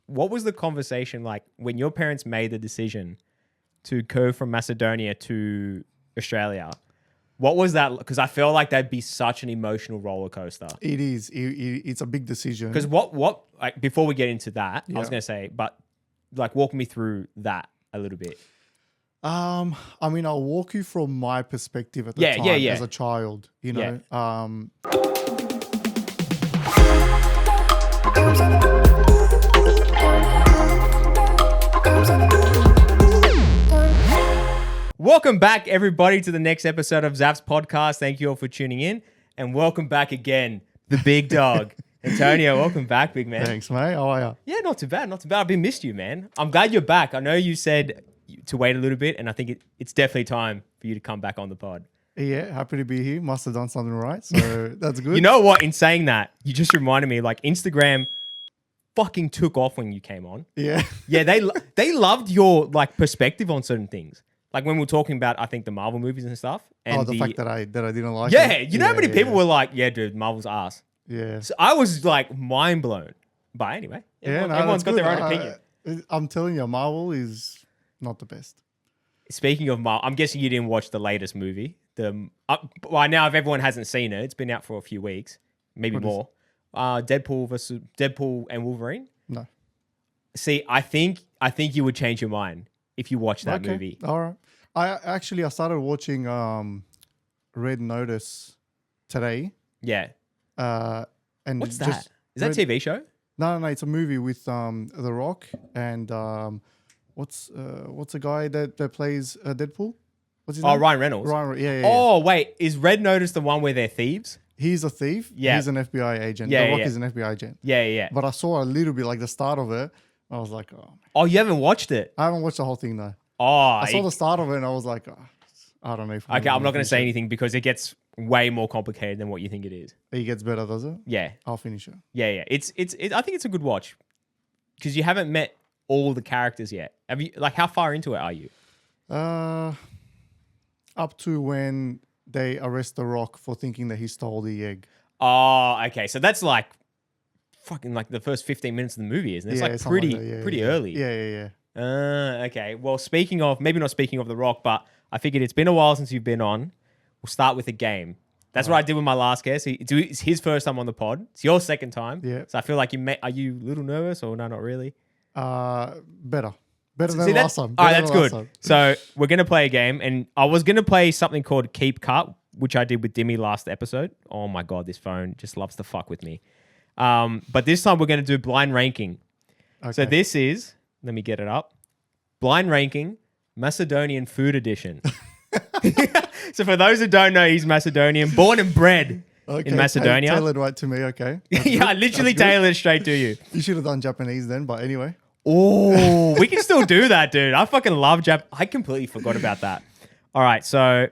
what was the conversation like when your parents made the decision to go from Macedonia to Australia? What was that? Because I feel like that'd be such an emotional roller coaster. It is. It's a big decision. Because what like before we get into that, I was Yeah. gonna say, but like walk me through that a little bit. I mean, I'll walk you from my perspective at the Yeah, time yeah, yeah. as a child, you know. Welcome back, everybody, to the next episode of Zafs Podcast. Thank you all for tuning in. And welcome back again, the big dog. Antonio, welcome back, big man. Thanks, mate. How are you? Yeah, not too bad, not too bad. I've been missed you, man. I'm glad you're back. I know you said to wait a little bit, and I think it's definitely time for you to come back on the pod. Yeah, happy to be here. Must have done something right, so that's good. You know what? In saying that, you just reminded me, like, Instagram fucking took off when you came on. Yeah. Yeah, they loved your, like, perspective on certain things. Like when we were talking about, I think, the Marvel movies and stuff. And the fact that I didn't like yeah, it. you know how many people yeah. were like, yeah, dude, Marvel's ass. Yeah. So I was like mind blown. But anyway, everyone's got their own opinion. I'm telling you, Marvel is not the best. Speaking of Marvel, I'm guessing you didn't watch the latest movie. By now, if everyone hasn't seen it, it's been out for a few weeks, maybe more. Deadpool and Wolverine. No. See, I think you would change your mind if you watched that movie. All right. I started watching Red Notice today. Yeah. And What's that? Is that a TV show? No, it's a movie with The Rock and what's the guy that plays Deadpool? What's his name? Ryan Reynolds. Yeah. Oh, wait. Is Red Notice the one where they're thieves? He's a thief. Yeah. He's an FBI agent. Yeah, The Rock yeah. is an FBI agent. Yeah. But I saw a little bit, like the start of it. I was like, oh, man. Oh, you haven't watched it? I haven't watched the whole thing though. Oh. I saw the start of it and I was like, oh, I don't know. If Okay, I'm not going to say anything because it gets way more complicated than what you think it is. It gets better, does it? Yeah. I'll finish it. Yeah. I think it's a good watch because you haven't met all the characters yet. Have you? Like, how far into it are you? Up to when they arrest The Rock for thinking that he stole the egg. Oh, okay. So that's like fucking like the first 15 minutes of the movie, isn't it? It's like pretty early. Yeah. Okay. Well, maybe not speaking of The Rock, but I figured it's been a while since you've been on. We'll start with a game. That's what I did with my last guest. It's his first time on the pod. It's your second time. Yeah. So I feel like are you a little nervous or no, not really? Better than last time. All right, that's good. So we're going to play a game, and I was going to play something called Keep Cut, which I did with Dimmy last episode. Oh my God, this phone just loves to fuck with me. But this time we're going to do blind ranking. Okay. So this is, let me get it up, blind ranking Macedonian food edition. So for those who don't know, he's Macedonian, born and bred in Macedonia. Tailored right to me, okay. Yeah, I literally tailored it straight to you. You should have done Japanese then, but anyway. Oh, we can still do that, dude. I fucking love I completely forgot about that. All right, so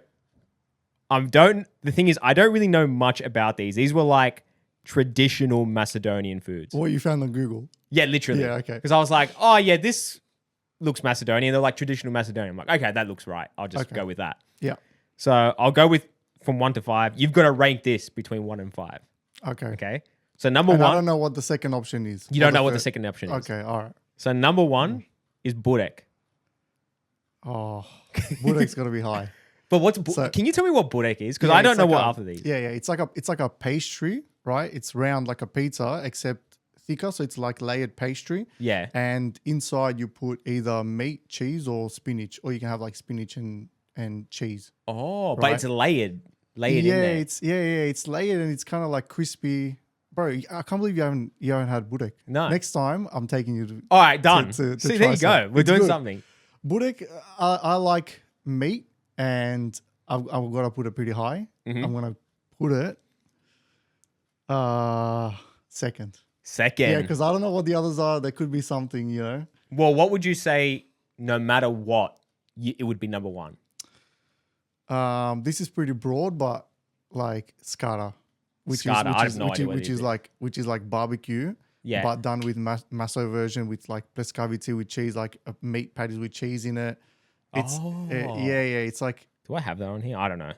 the thing is, I don't really know much about these. These were like traditional Macedonian foods. What you found on Google. Yeah, literally. Yeah, okay. Because I was like, oh yeah, this looks Macedonian. They're like traditional Macedonian. I'm like, okay, that looks right. I'll just go with that. Yeah. So I'll go with from 1 to 5. You've got to rank this between 1 and 5. Okay. Okay. So number 1. I don't know what the second option is. You don't know what the second option is. Okay, all right. So number 1 is burek. Oh, burek's got to be high. But can you tell me what burek is? Because I don't know what after these. Yeah. It's like a pastry, right? It's round like a pizza, except thicker. So it's like layered pastry. Yeah. And inside you put either meat, cheese, or spinach, or you can have like spinach and cheese. Oh, right? But it's layered in there. It's layered and it's kind of like crispy. Bro, I can't believe you haven't had burek. No. Next time I'm taking you to. All right, done. To See, try there you go. some. We're It's doing good. something. Burek, I like meat, and I'm gonna put it pretty high. Mm-hmm. I'm gonna put it second. Second. Yeah, because I don't know what the others are. There could be something, you know. Well, what would you say? No matter what, it would be number 1. This is pretty broad, but like skara, which is like barbecue. Yeah. But done with maso version with like pleskavici with cheese, like meat patties with cheese in it. It's Oh. yeah. It's like. Do I have that on here? I don't know.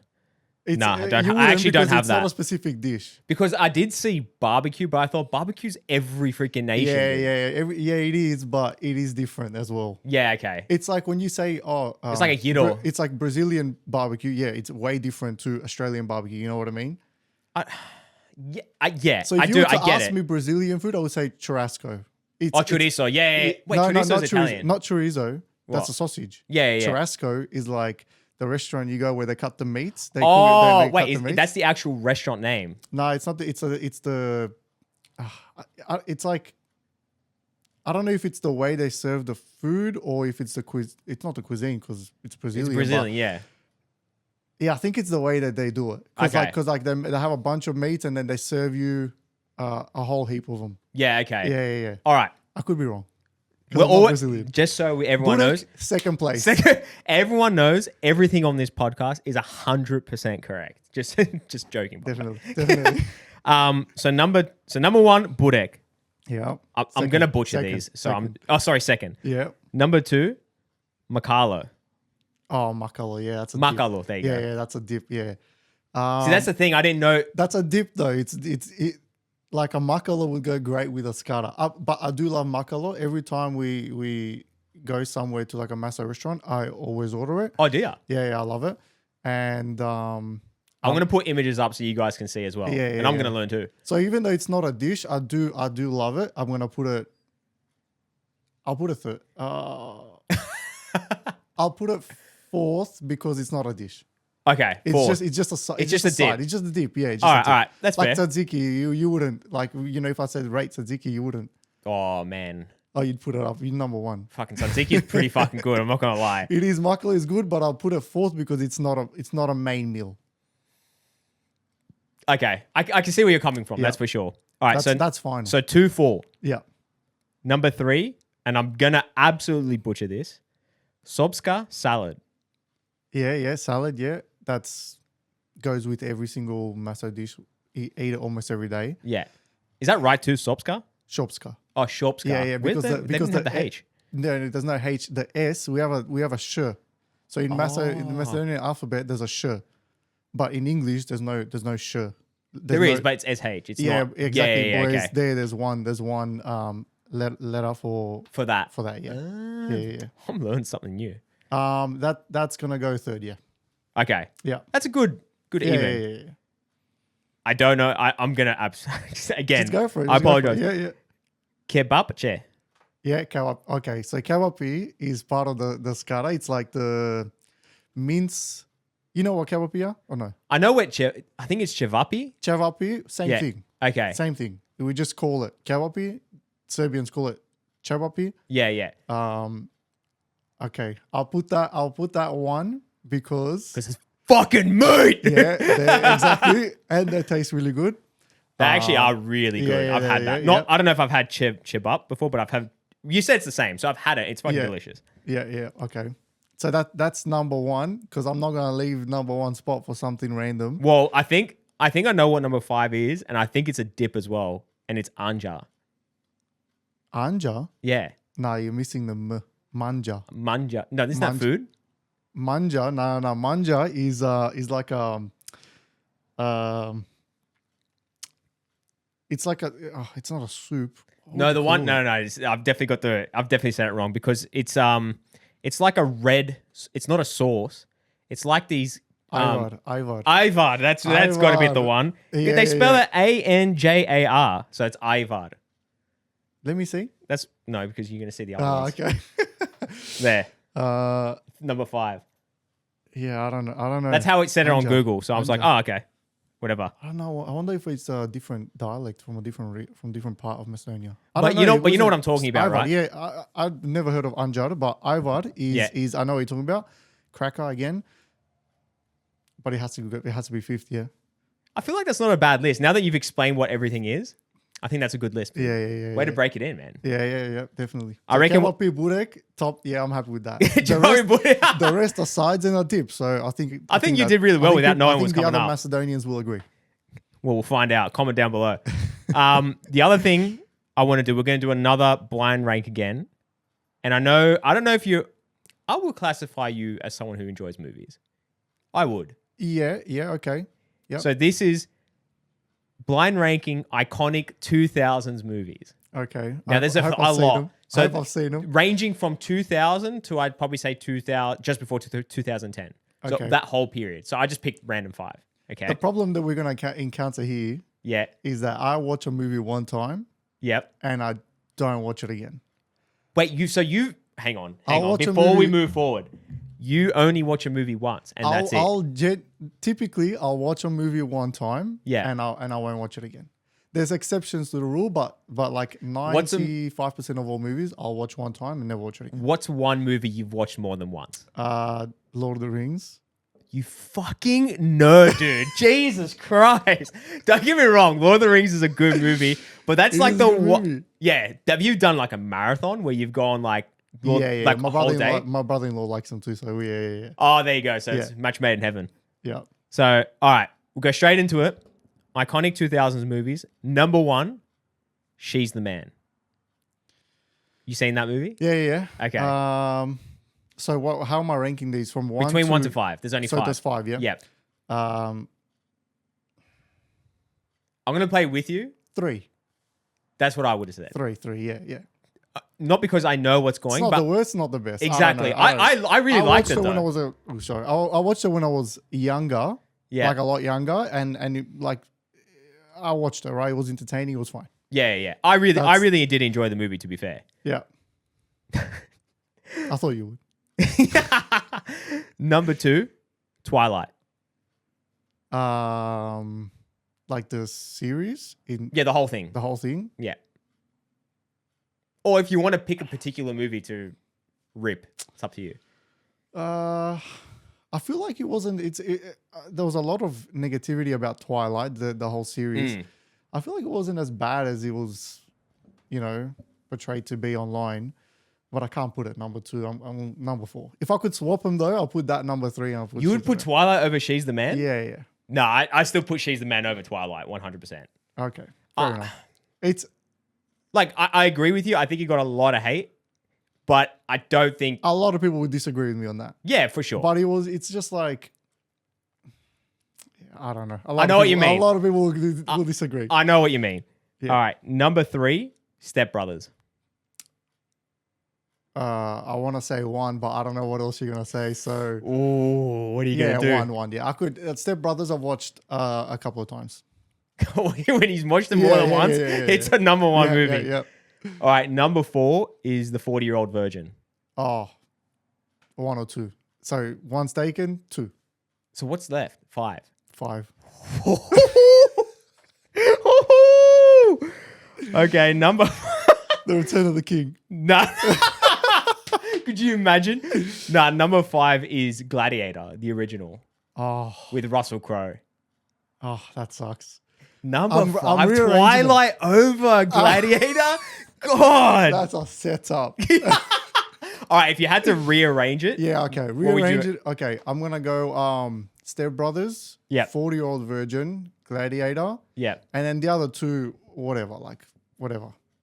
It's, No, I don't. you I actually wouldn't don't because have it's not that a specific dish. because I did see barbecue, but I thought barbecue's every freaking nation. Yeah, dude. yeah, it is, but it is different as well. Yeah. Okay. It's like when you say, oh, It's like a gyro. It's like Brazilian barbecue. Yeah, it's way different to Australian barbecue. You know what I mean? Yeah. So if I you do. were to I get ask it. me Brazilian food, I would say churrasco. It's, Oh, chorizo. Yeah. Wait, no, chorizo's not Italian. Not chorizo. That's What? a sausage. Yeah. Churrasco is like the restaurant you go where they cut the meats. They Oh, they cut wait. the meats. That's the actual restaurant name. No, it's not. It's the. It's like. I don't know if it's the way they serve the food or if it's the quiz. It's not the cuisine because it's Brazilian. It's Brazilian. Yeah. Yeah, I think it's the way that they do it. Because Okay. they have a bunch of meats and then they serve you a whole heap of them. Yeah. Okay. Yeah. All right. I could be wrong. 'Cause We're I'm not all, Brazilian. just so everyone Budek, knows, second place. everyone knows everything on this podcast is 100% correct. Just joking. by the way. Definitely. So number one, Budek. Yeah. I'm gonna butcher these. So second. second. Yeah. Number two, Makalo. Oh, makalo. Yeah, that's a Makalo. dip. There you go. Yeah, that's a dip. Yeah. See, that's the thing. I didn't know. That's a dip though. It's like a makalo would go great with a skata. But I do love makalo. Every time we go somewhere to like a Maso restaurant, I always order it. Oh, do ya? Yeah, I love it. And I'm gonna put images up so you guys can see as well. Yeah, and I'm yeah. gonna learn too. so even though it's not a dish, I do love it. I'm gonna put it. I'll put it third. I'll put it fourth because it's not a dish. Okay. It's four. just a It's just a side. dip. It's just a dip. Yeah. It's just all a right. dip. All right. That's Like fair. tzatziki, you wouldn't like if I said rate tzatziki, you wouldn't. Oh man, Oh, you'd put it up. You're number one. fucking tzatziki is pretty fucking good. I'm not gonna lie. It is makala is good, but I'll put it fourth because it's not a main meal. Okay, I can see where you're coming from. Yeah. That's for sure. All right, That's fine. so 2-4. Yeah. Number 3, and I'm gonna absolutely butcher this. Sobska salad. Yeah, salad, yeah. That's goes with every single maso dish. Eat it almost every day. Yeah, is that right too? Sobska? Shopska. Oh, Shopska. Yeah, Where's because they didn't have the H. No, there's no H. The S, we have a sh. So in in the Macedonian alphabet, there's a sh. But in English, there's no sh. There is, but it's SH. It's yeah, not. exactly. Yeah, Whereas okay. there's one letter for For that. yeah. Ah, Yeah. I'm learning something new. That's gonna go third, yeah. Okay. Yeah. That's a good Yeah, even. yeah. I don't know. I'm gonna again. Just go for it. I just go for it. apologize. Yeah. Kebabche. Yeah, kebab. Okay, so kebapi is part of the skara. It's like the mince. You know what kebapi are or no? I know what I think it's chevapi. Cevapi, same Yeah. thing. Okay. Same thing. We just call it kebapi. Serbians call it cevapi. Yeah. Okay, I'll put that one because Because it's fucking meat. yeah, exactly, and they taste really good. They actually are really good. yeah, I've had that. I don't know if I've had chibap before, but I've had. You said it's the same, so I've had it. It's fucking Yeah. delicious. Yeah. Okay, so that's number one because I'm not gonna leave number one spot for something random. Well, I think I know what number 5 is, and I think it's a dip as well, and it's anja. Anja? Yeah, No, you're missing the manja. manja. No, this is not Manja. food. Manja, no. Manja is like it's like it's not a soup. What No, would the you one. call No, it? no. I've definitely said it wrong because it's like a red. It's not a sauce. It's like these. Ivar. Ivar. That's got to be the Ivar. one. Yeah, They spell yeah. it Anjar, so it's Ivar. Let me see. That's no, because you're gonna see the other Ah, ones. okay. There, uh, number 5. yeah, I don't know. That's how it said it on Anja. Google. So I was like, Anja. oh, okay, whatever. I don't know. I wonder if it's a different dialect from a different part of Macedonia. But you know what I'm talking about, Ivar, right? Yeah, I've never heard of Anjar, but Ivar is I know what you're talking about. Cracker again, but it has to be fifth. Yeah. I feel like that's not a bad list. Now that you've explained what everything is, I think that's a good list. Yeah. Way to break it in, man. Yeah, definitely. I reckon Kebapi Burek, top. Yeah, I'm happy with that. I The rest are sides and a dip. So I think you did really well without knowing what's the coming other up. Macedonians will agree. Well, we'll find out. Comment down below. The other thing I want to do, we're going to do another blind rank again. And I don't know if I will classify you as someone who enjoys movies. I would. Yeah. Okay. Yep. So this is blind ranking iconic 2000s movies. Okay. Now there's I a hope I've seen lot. them. So I hope I've seen them. ranging from 2000 to I'd probably say 2000, just before 2010. So Okay. that whole period. So I just picked random 5. Okay. The problem that we're gonna encounter here Yeah. is that I watch a movie one time Yep. and I don't watch it again. Wait, hang on. I'll watch a Before we movie- move forward, you only watch a movie once and that's it. Typically I'll watch a movie one time, Yeah. and I won't watch it again. There's exceptions to the rule, but like 95% of all movies I'll watch one time and never watch it again. What's one movie you've watched more than once? Lord of the Rings. You fucking nerd, dude. Jesus Christ. Don't get me wrong. Lord of the Rings is a good movie, but that's It like is the a good what? movie. Yeah. Have you done like a marathon where you've gone like, Yeah. like My a whole day? brother-in-law likes them too, so yeah. Oh, there you go. So it's match made in heaven. Yeah. So, all right, we'll go straight into it. Iconic 2000s movies. Number 1, She's the Man. You seen that movie? Yeah. Okay. So how am I ranking these from 1 Between to 1 to 5. There's only So 5. there's 5, yeah. Yep. Um, I'm going to play with you. 3, That's what I would have said. 3, yeah. Not because I know what's It's going, not but the worst, not the best. exactly. I don't know. I really liked watched it it when I though. was I watched it when I was younger, Yeah. like a lot younger, and I watched it. Right, it was entertaining. It was fine. Yeah. I really did enjoy the movie, to be fair. Yeah. I thought you would. Number 2, Twilight. Like the series in Yeah, the whole thing. the whole thing. Yeah. Or if you want to pick a particular movie to rip, it's up to you. I feel like it wasn't. There was a lot of negativity about Twilight, the whole series. I feel like it wasn't as bad as it was, portrayed to be online. But I can't put it number 2. I'm number 4. If I could swap them though, I'll put that number 3. And I'll put You would put Twilight over She's the Man? Yeah. No, I still put She's the Man over Twilight, 100%. Okay, fair enough. It's Like, I agree with you. I think you got a lot of hate, but I don't think... a lot of people would disagree with me on that. Yeah, for sure. But it's just like, I don't know. I know what you mean. A lot of people will disagree. I know what you mean. Yeah. All right, number 3, Step Brothers. I want to say 1, but I don't know what else you're gonna say. So Ooh, what are you yeah, going to do? 1. Yeah, I could. Step Brothers, I've watched a couple of times. When he's watched them more than once, it's a number 1 movie. Yeah. All right, number 4 is The 40-Year-Old Virgin. Oh, 1 or 2. So 1's taken, 2, So what's left? 5. 5. Okay, number... The Return of the King. Nah. Could you imagine? Nah, number 5 is Gladiator, the original, Oh, with Russell Crowe. that sucks. Number I'm 5, rearranging them. Twilight over Gladiator? God. That's a setup. All right, if you had to rearrange it. Yeah, okay. would you- Rearrange it. Okay, I'm gonna go Step Brothers, Yep. 40-Year-Old Virgin, Gladiator, Yeah. and then the other 2, whatever.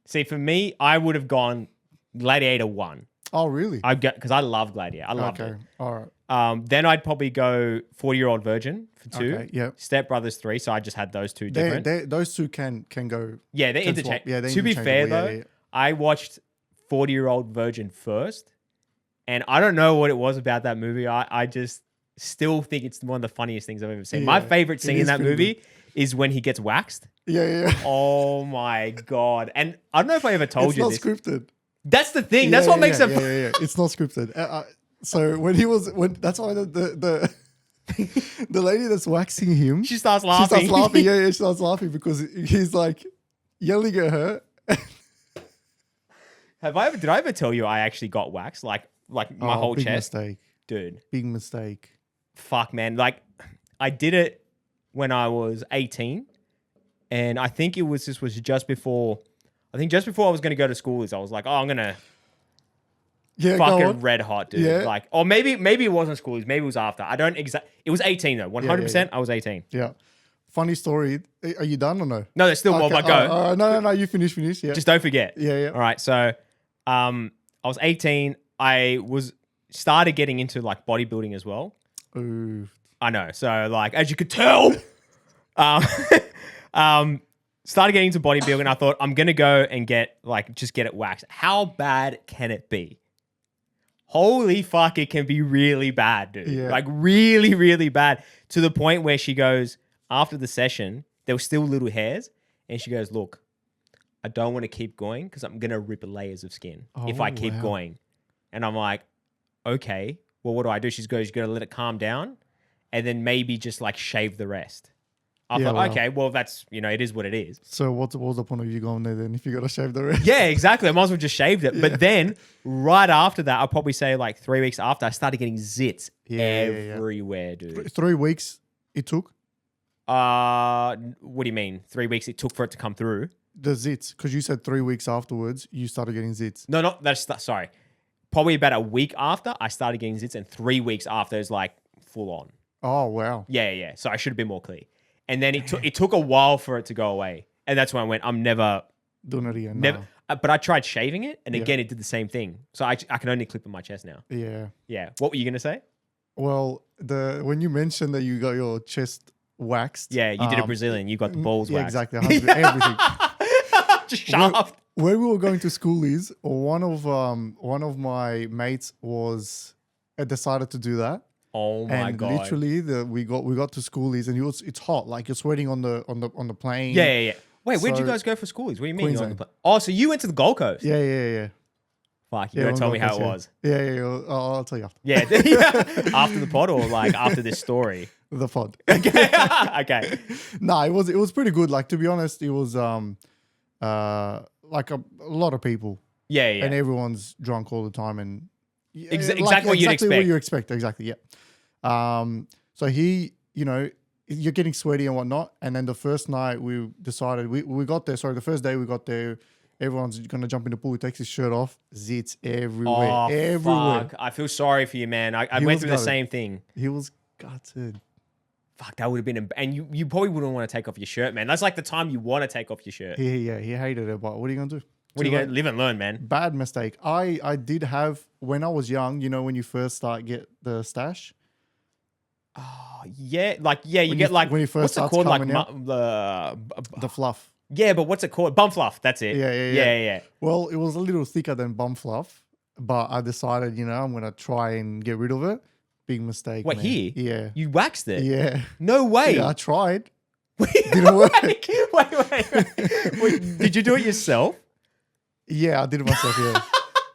See, for me, I would have gone Gladiator 1. Oh, really? Because I love Gladiator. I loved Okay, it. all right. Then I'd probably go 40-Year-Old Virgin for 2. Okay, yep. Step Brothers 3. So I just had those 2 different. Those 2 can go. Yeah, they're can swap. interchangeable. Yeah, they're To be fair, interchangeable. though, Yeah. I watched 40-Year-Old Virgin first, and I don't know what it was about that movie. I just still think it's one of the funniest things I've ever seen. My Yeah, favorite it scene in is that pretty movie is when he gets waxed. Yeah. Oh my God. And I don't know if I ever told It's you not this. scripted. That's the thing. That's what makes it fun. Yeah. It's not scripted. So that's why the the lady that's waxing him, She starts laughing. She starts laughing. Yeah, she starts laughing because he's like yelling at her. Did I ever tell you I actually got waxed? Like my whole big chest? Mistake. Dude. Big mistake. Fuck, man. Like, I did it when I was 18, and I think this was just before I was going to go to school. I was like, oh, I'm going to Yeah, go fucking on. red hot, dude. Yeah. Like, or maybe it wasn't school. Maybe it was after. I don't it was 18 though. 100%. I was 18. Yeah. Funny story. Are you done or no? No, there's still more, but go. No. You finish. Yeah. Just don't forget. Yeah. All right. So, I was 18. I started getting into like bodybuilding as well. Ooh. I know. So like, as you could tell, um, started getting into bodybuilding. I thought I'm gonna go and just get it waxed. How bad can it be? Holy fuck, it can be really bad, dude. Yeah. Like really, really bad. To the point where she goes, after the session, there were still little hairs. And she goes, look, I don't want to keep going because I'm going to rip layers of skin if I keep going. And I'm like, okay, well, what do I do? She goes, you got to let it calm down and then maybe just like shave the rest. I thought, okay, well, that's, it is what it is. So what was the point of you going there then if you got to shave the rest? Yeah, exactly. I might as well just shaved it. Yeah. But then right after that, I'll probably say like 3 weeks after, I started getting zits everywhere, dude. 3 weeks it took? What do you mean? 3 weeks it took for it to come through? The zits, because you said 3 weeks afterwards, you started getting zits. No, sorry. Probably about a week after, I started getting zits, and 3 weeks after is like full on. Oh, wow. Yeah. So I should have been more clear. And then it took a while for it to go away. And that's when I went, I'm never doing it again. Never. No. But I tried shaving it, and again, it did the same thing. So I can only clip in my chest now. Yeah. Yeah. What were you going to say? Well, when you mentioned that you got your chest waxed. Yeah, you did a Brazilian. You got the balls waxed. Exactly. Everything. Just shaft. Where we were going to schoolies, one of my mates decided to do that. Oh my god! Literally, we got to schoolies, and it's hot, like you're sweating on the plane. Yeah. Wait, where'd you guys go for schoolies? What do you mean? Queensland. Oh, so you went to the Gold Coast? Yeah. Fuck, you gotta tell me how it was. Yeah. I'll tell you after. Yeah, after the pod or like after this story. The pod. Okay. No, it was pretty good. Like, to be honest, it was like a lot of people. Yeah. And everyone's drunk all the time, and exactly what you'd expect. What you expect, exactly. Yeah. So you're getting sweaty and whatnot, and then the first night we decided we got there. Sorry, the first day we got there, everyone's gonna jump in the pool. He takes his shirt off, zits everywhere, everywhere. Fuck. I feel sorry for you, man. I went through the same thing. He was gutted. Fuck, that would have been, and you probably wouldn't want to take off your shirt, man. That's like the time you want to take off your shirt. He hated it, but what are you gonna do? What are you gonna live and learn, man? Bad mistake. I did have when I was young. When you first get the stash. Oh yeah, you get like when you first what's it called, like the fluff. Yeah, but what's it called? Bum fluff. That's it. Yeah. Well, it was a little thicker than bum fluff, but I decided, I'm gonna try and get rid of it. Big mistake. What, man. here? Yeah. You waxed it? Yeah. No way. Yeah, I tried. Didn't work. Wait. Did you do it yourself? Yeah, I did it myself. Yeah,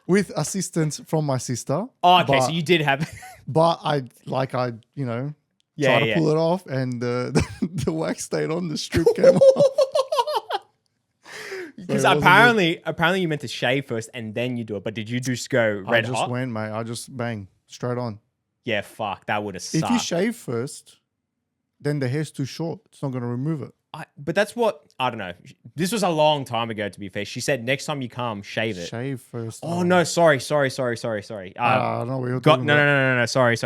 with assistance from my sister. Oh, okay. So you did have. But I tried to pull it off, and the wax stayed on. The strip came off. Because apparently you meant to shave first and then you do it. But did you just go red hot? I just went, mate. I just bang straight on. Yeah, fuck. That would have sucked. If you shave first, then the hair's too short. It's not going to remove it. But that's what, I don't know. This was a long time ago, to be fair. She said next time you come, shave it. Shave first. Oh, no. Sorry. No, we were talking No. Sorry.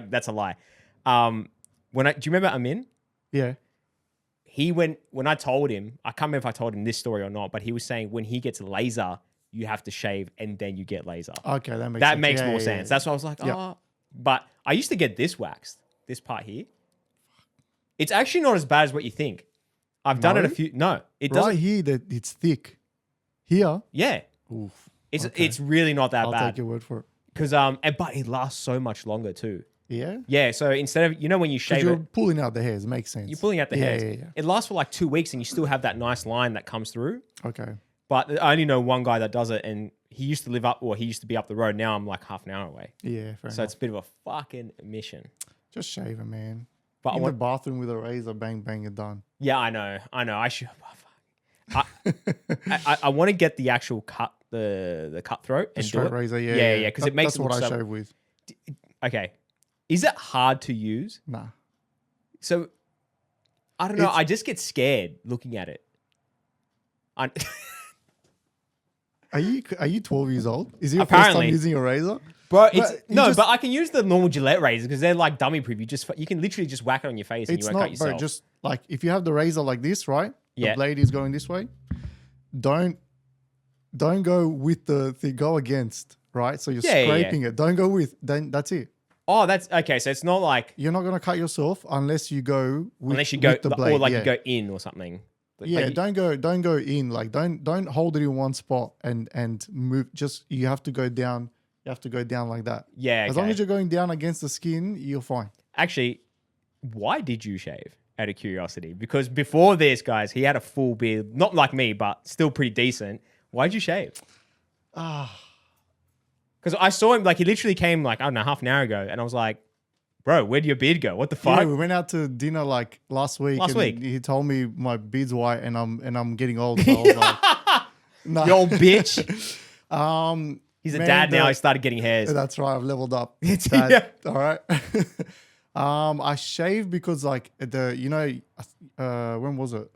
That's a lie. Do you remember Amin? Yeah. When I told him, I can't remember if I told him this story or not, but he was saying when he gets laser, you have to shave and then you get laser. Okay, that makes sense. more sense. That's why I was like, But I used to get this waxed, this part here. It's actually not as bad as what you think. I've done it a few. No, it doesn't. Right here, that it's thick. Here, yeah, oof. It's really not that bad. I'll take your word for it. Because but it lasts so much longer too. Yeah. Yeah. So instead of when you shave you're it, pulling out the hairs. Makes sense. you're pulling out the hairs. Yeah. It lasts for like 2 weeks, and you still have that nice line that comes through. Okay. But I only know one guy that does it, and he used to be up the road. Now I'm like half an hour away. Yeah. Fair So enough. it's a bit of a fucking mission. Just shave it, man. But in the bathroom with a razor, bang, bang, you're done. Yeah, I know. I should. I want to get the actual cut, the cutthroat, and straight do it. razor, yeah. Because it makes that's what look I shave with. Okay, is it hard to use? Nah. So I don't know. I just get scared looking at it. Are you 12 years old? Is it your first Apparently. time using a razor? Bro, But but I can use the normal Gillette razors because they're like dummy proof. You can literally just whack it on your face and you won't cut yourself. Bro, just like if you have the razor like this, right? Yeah. The blade is going this way. Don't go with the thing. Go against, right? So you're scraping it. Don't go with. Then that's it. Oh, that's okay. So it's not like You're not gonna cut yourself unless you go unless you go with the blade. or like yeah. you go in or something. Yeah, Like, don't go in. Like don't hold it in one spot and move. Just you have to go down. You have to go down like that. yeah. As long as you're going down against the skin, you're fine. Actually, why did you shave? Out of curiosity, because before this, guys, he had a full beard, not like me, but still pretty decent. Why'd you shave? Because I saw him, like, he literally came, like, I don't know, half an hour ago, and I was like, bro, where'd your beard go? What the fuck? Yeah, we went out to dinner like last week. Last week. He told me my beard's white and I'm getting old. So I was like, no. You old bitch. He's a man, dad now. He started getting hairs. That's right. I've leveled up. Yeah. Dad. All right. I shaved because like when was it?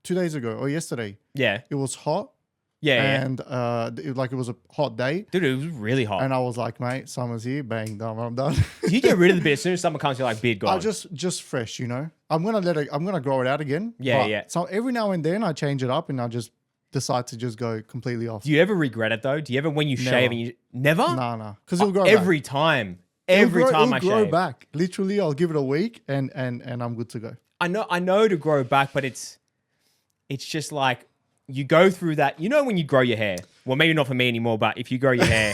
2 days ago or yesterday? Yeah. It was hot. Yeah. And it was a hot day. Dude, it was really hot. And I was like, mate, summer's here. Bang, done. I'm done. You get rid of the beard as soon as summer comes. You're like, beard gone. I just fresh, you know. I'm gonna grow it out again. Yeah, yeah. So every now and then I change it up and I just decide to just go completely off. Do you ever regret it though? Do you ever when you shave and you never? No, because it'll grow every back. time. It'll I grow shave. back. Literally, I'll give it a week and I'm good to go. I know to grow back, but it's just like you go through that. You know when you grow your hair. Well, maybe not for me anymore, but if you grow your hair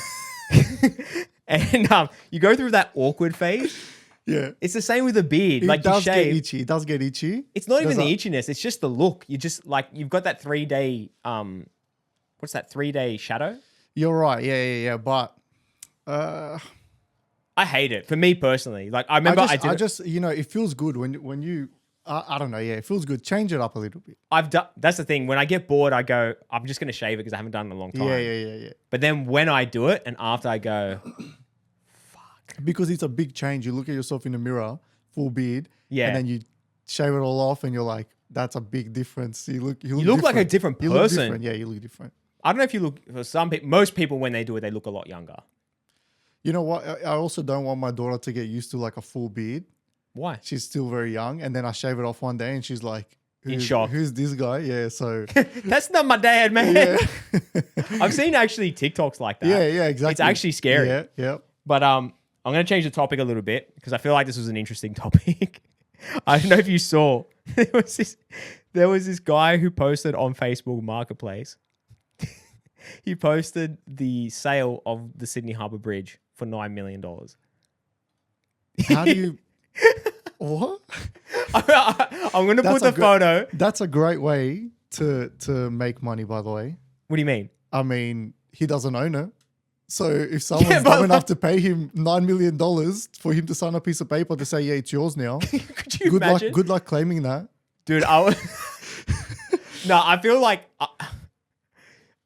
and you go through that awkward phase. Yeah, it's the same with a beard. It like does you shave, get itchy. It does get itchy. It's not even the itchiness. It's just the look. You just like you've got that 3-day what's that 3-day shadow? You're right. Yeah. But I hate it. For me personally, like I remember I just it feels good when you I don't know. Yeah, it feels good. Change it up a little bit. I've done. That's the thing. When I get bored, I go. I'm just gonna shave it because I haven't done it in a long time. Yeah. But then when I do it, and after I go, because it's a big change. You look at yourself in the mirror, full beard, Yeah. and then you shave it all off, and you're like, "That's a big difference." You look like a different You look person. different. Yeah, you look different. I don't know if you look for some people. Most people when they do it, they look a lot younger. You know what? I also don't want my daughter to get used to like a full beard. Why? She's still very young, and then I shave it off one day, and she's like, In shock. Who's this guy? Yeah, so That's not my dad, man. yeah, I've seen actually TikToks like that. yeah, exactly. It's actually scary. Yeah. But I'm going to change the topic a little bit because I feel like this was an interesting topic. I don't know if you saw. There was this guy who posted on Facebook Marketplace. He posted the sale of the Sydney Harbour Bridge for $9 million. How do you? What? I'm going to put the photo. That's a great way to make money, by the way. What do you mean? I mean, he doesn't own it. So if someone's dumb enough to pay him $9 million for him to sign a piece of paper to say, yeah, it's yours now. Could you imagine? Good luck claiming that. Dude, No, I feel like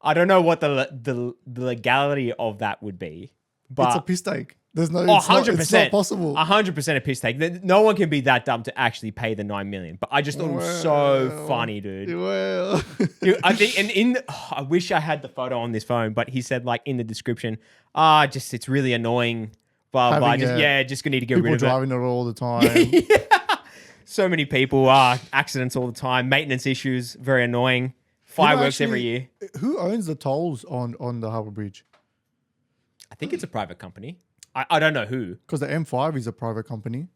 I don't know what the legality of that would be. But it's a piss take. There's no, 100%. It's not possible. 100% a piss take. No one can be that dumb to actually pay the $9 million. But I just thought it was so funny, dude. Well, Dude, I think, I wish I had the photo on this phone, but he said like in the description, it's really annoying. Blah blah. Just gonna need to get rid people of driving it all the time. Yeah. So many people, accidents all the time, maintenance issues, very annoying. Fireworks every year. Who owns the tolls on the Harbour Bridge? I think it's a private company. I don't know who. Because the M5 is a private company.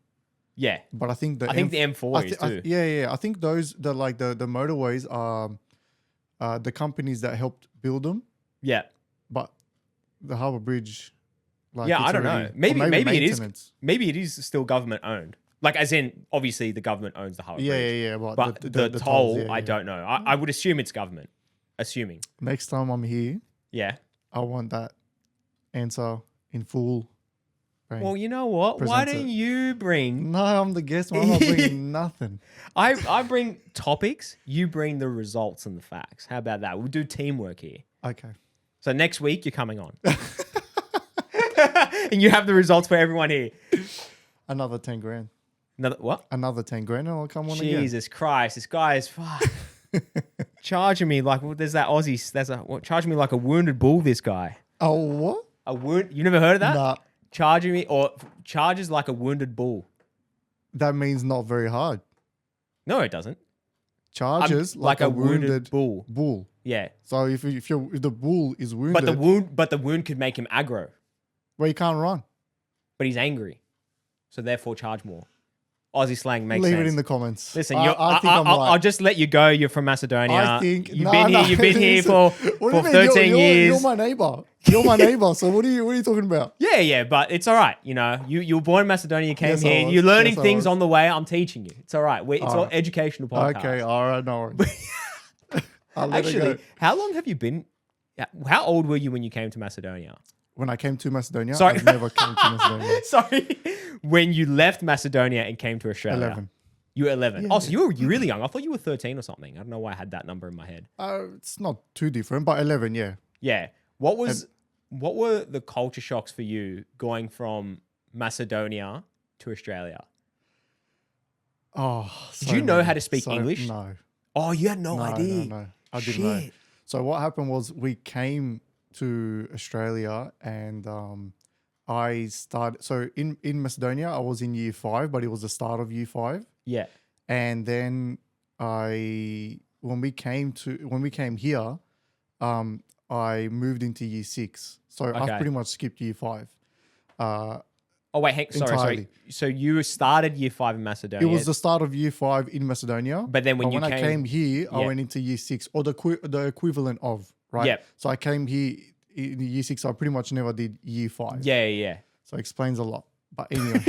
Yeah. But I think the M4 is too. Yeah. I think the motorways are the companies that helped build them. Yeah. But the Harbour Bridge, I don't know. Maybe it is. Maybe it is still government owned. Like as in, obviously the government owns the Harbour Bridge. Yeah. But the toll, tolls, I don't know. I would assume it's government. Assuming. Next time I'm here, yeah, I want that answer in full. Well, you know what? Why don't you bring... No, I'm the guest. I'm not bringing nothing. I bring topics. You bring the results and the facts. How about that? We'll do teamwork here. Okay. So next week, you're coming on. And you have the results for everyone here. Another 10 grand. Another what? Another 10 grand and I'll come on again. Jesus Christ. This guy is... charging me like... There's that Aussie... charging me like a wounded bull, this guy. Oh, what? You never heard of that? Nah. Charging me or charges like a wounded bull. That means not very hard. No, it doesn't. Charges like a wounded bull. Bull. Yeah. So if the bull is wounded, but the wound could make him aggro. Well, he can't run. but he's angry. So therefore charge more. Aussie slang makes Leave sense. it in the comments. Listen, I think I'm right. I'll just let you go. You're from Macedonia. I think you've been here for What do you mean? 13 years. You're my neighbor. You're my neighbor. So what are you talking about? Yeah, but it's all right. You know, you were born in Macedonia, you came Yes, I here, was. you're learning Yes, I things was. on the way. I'm teaching you. It's all right. It's all educational podcast. Okay, all right, no worries. I'll let it Actually, go. how long have you been? How old were you when you came to Macedonia? When I came to Macedonia, Sorry. I never came to Macedonia. Sorry, when you left Macedonia and came to Australia. 11. You were 11. Yeah, Oh, so you were really young. I thought you were 13 or something. I don't know why I had that number in my head. It's not too different, but 11, yeah. Yeah. What were the culture shocks for you going from Macedonia to Australia? Oh, Did you know how to speak English? No. Oh, you had no idea. No. I didn't know. Shit. So what happened was we came to Australia and I started. So in Macedonia, I was in year 5, but it was the start of year 5. Yeah. And then when we came here, I moved into year 6. So Okay. I've pretty much skipped year 5. Oh, wait, sorry. Entirely. So you started year 5 in Macedonia. It was the start of year 5 in Macedonia. But then when I came came here, I Yeah. went into year 6 or the equivalent of, right? Yep. So I came here in year 6. I pretty much never did year 5. Yeah. So it explains a lot. But anyway.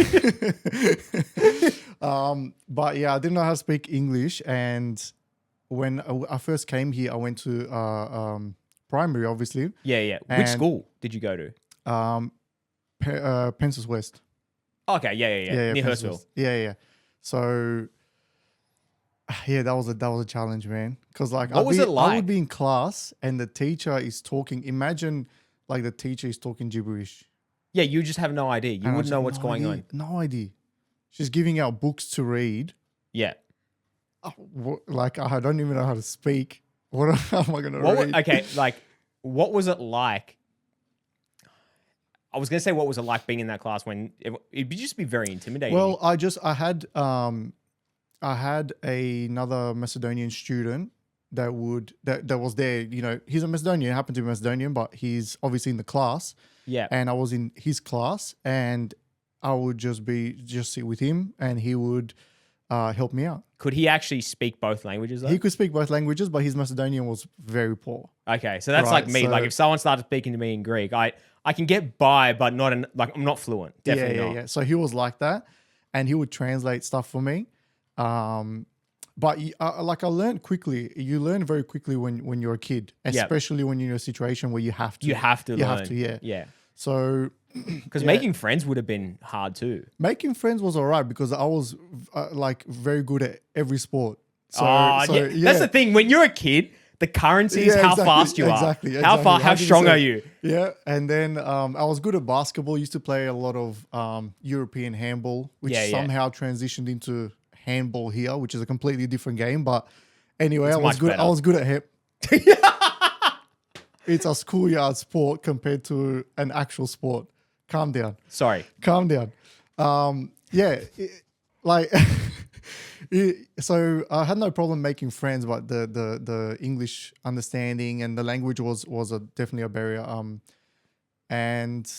But yeah, I didn't know how to speak English. And when I first came here, I went to primary, obviously. Yeah. Which And- school did you go to? Pence's West. Okay, yeah. Near Pence's Hurstville. West. Yeah. So yeah, that was a challenge, man. Because like, What was it I like? would be in class and the teacher is talking. Imagine like the teacher is talking gibberish. Yeah, you just have no idea. You And I wouldn't just know have what's no going idea, on. No idea. She's giving out books to read. Yeah. Like I don't even know how to speak. What am I gonna read? Okay, like, what was it like? I was gonna say, what was it like being in that class when it'd just be very intimidating. Well, I had another Macedonian student that was there. You know, he's a Macedonian, happened to be Macedonian, but he's obviously in the class. yeah. And I was in his class, and I would just sit with him, and he would help me out. Could he actually speak both languages though? He could speak both languages, but his Macedonian was very poor. Okay, so that's Right, like me. so- Like if someone started speaking to me in Greek, I can get by, but I'm not fluent. Definitely not. Yeah. So he was like that, and he would translate stuff for me. But like I learned quickly. You learn very quickly when you're a kid, especially when you're in a situation where you have to. You have to learn. have to, yeah. Yeah. So Because Yeah. making friends would have been hard too. making friends was all right because I was like very good at every sport. So, That's the thing. When you're a kid, the currency is Yeah, how exactly, fast you exactly, are. How strong 100%. are you? Yeah, and then I was good at basketball. Used to play a lot of European handball, which Yeah. somehow transitioned into handball here, which is a completely different game. But anyway, It's I was much good. better. I was good at hip. It's a schoolyard sport compared to an actual sport. Calm down. Sorry. Calm down. So I had no problem making friends, but the English understanding and the language was definitely a barrier. And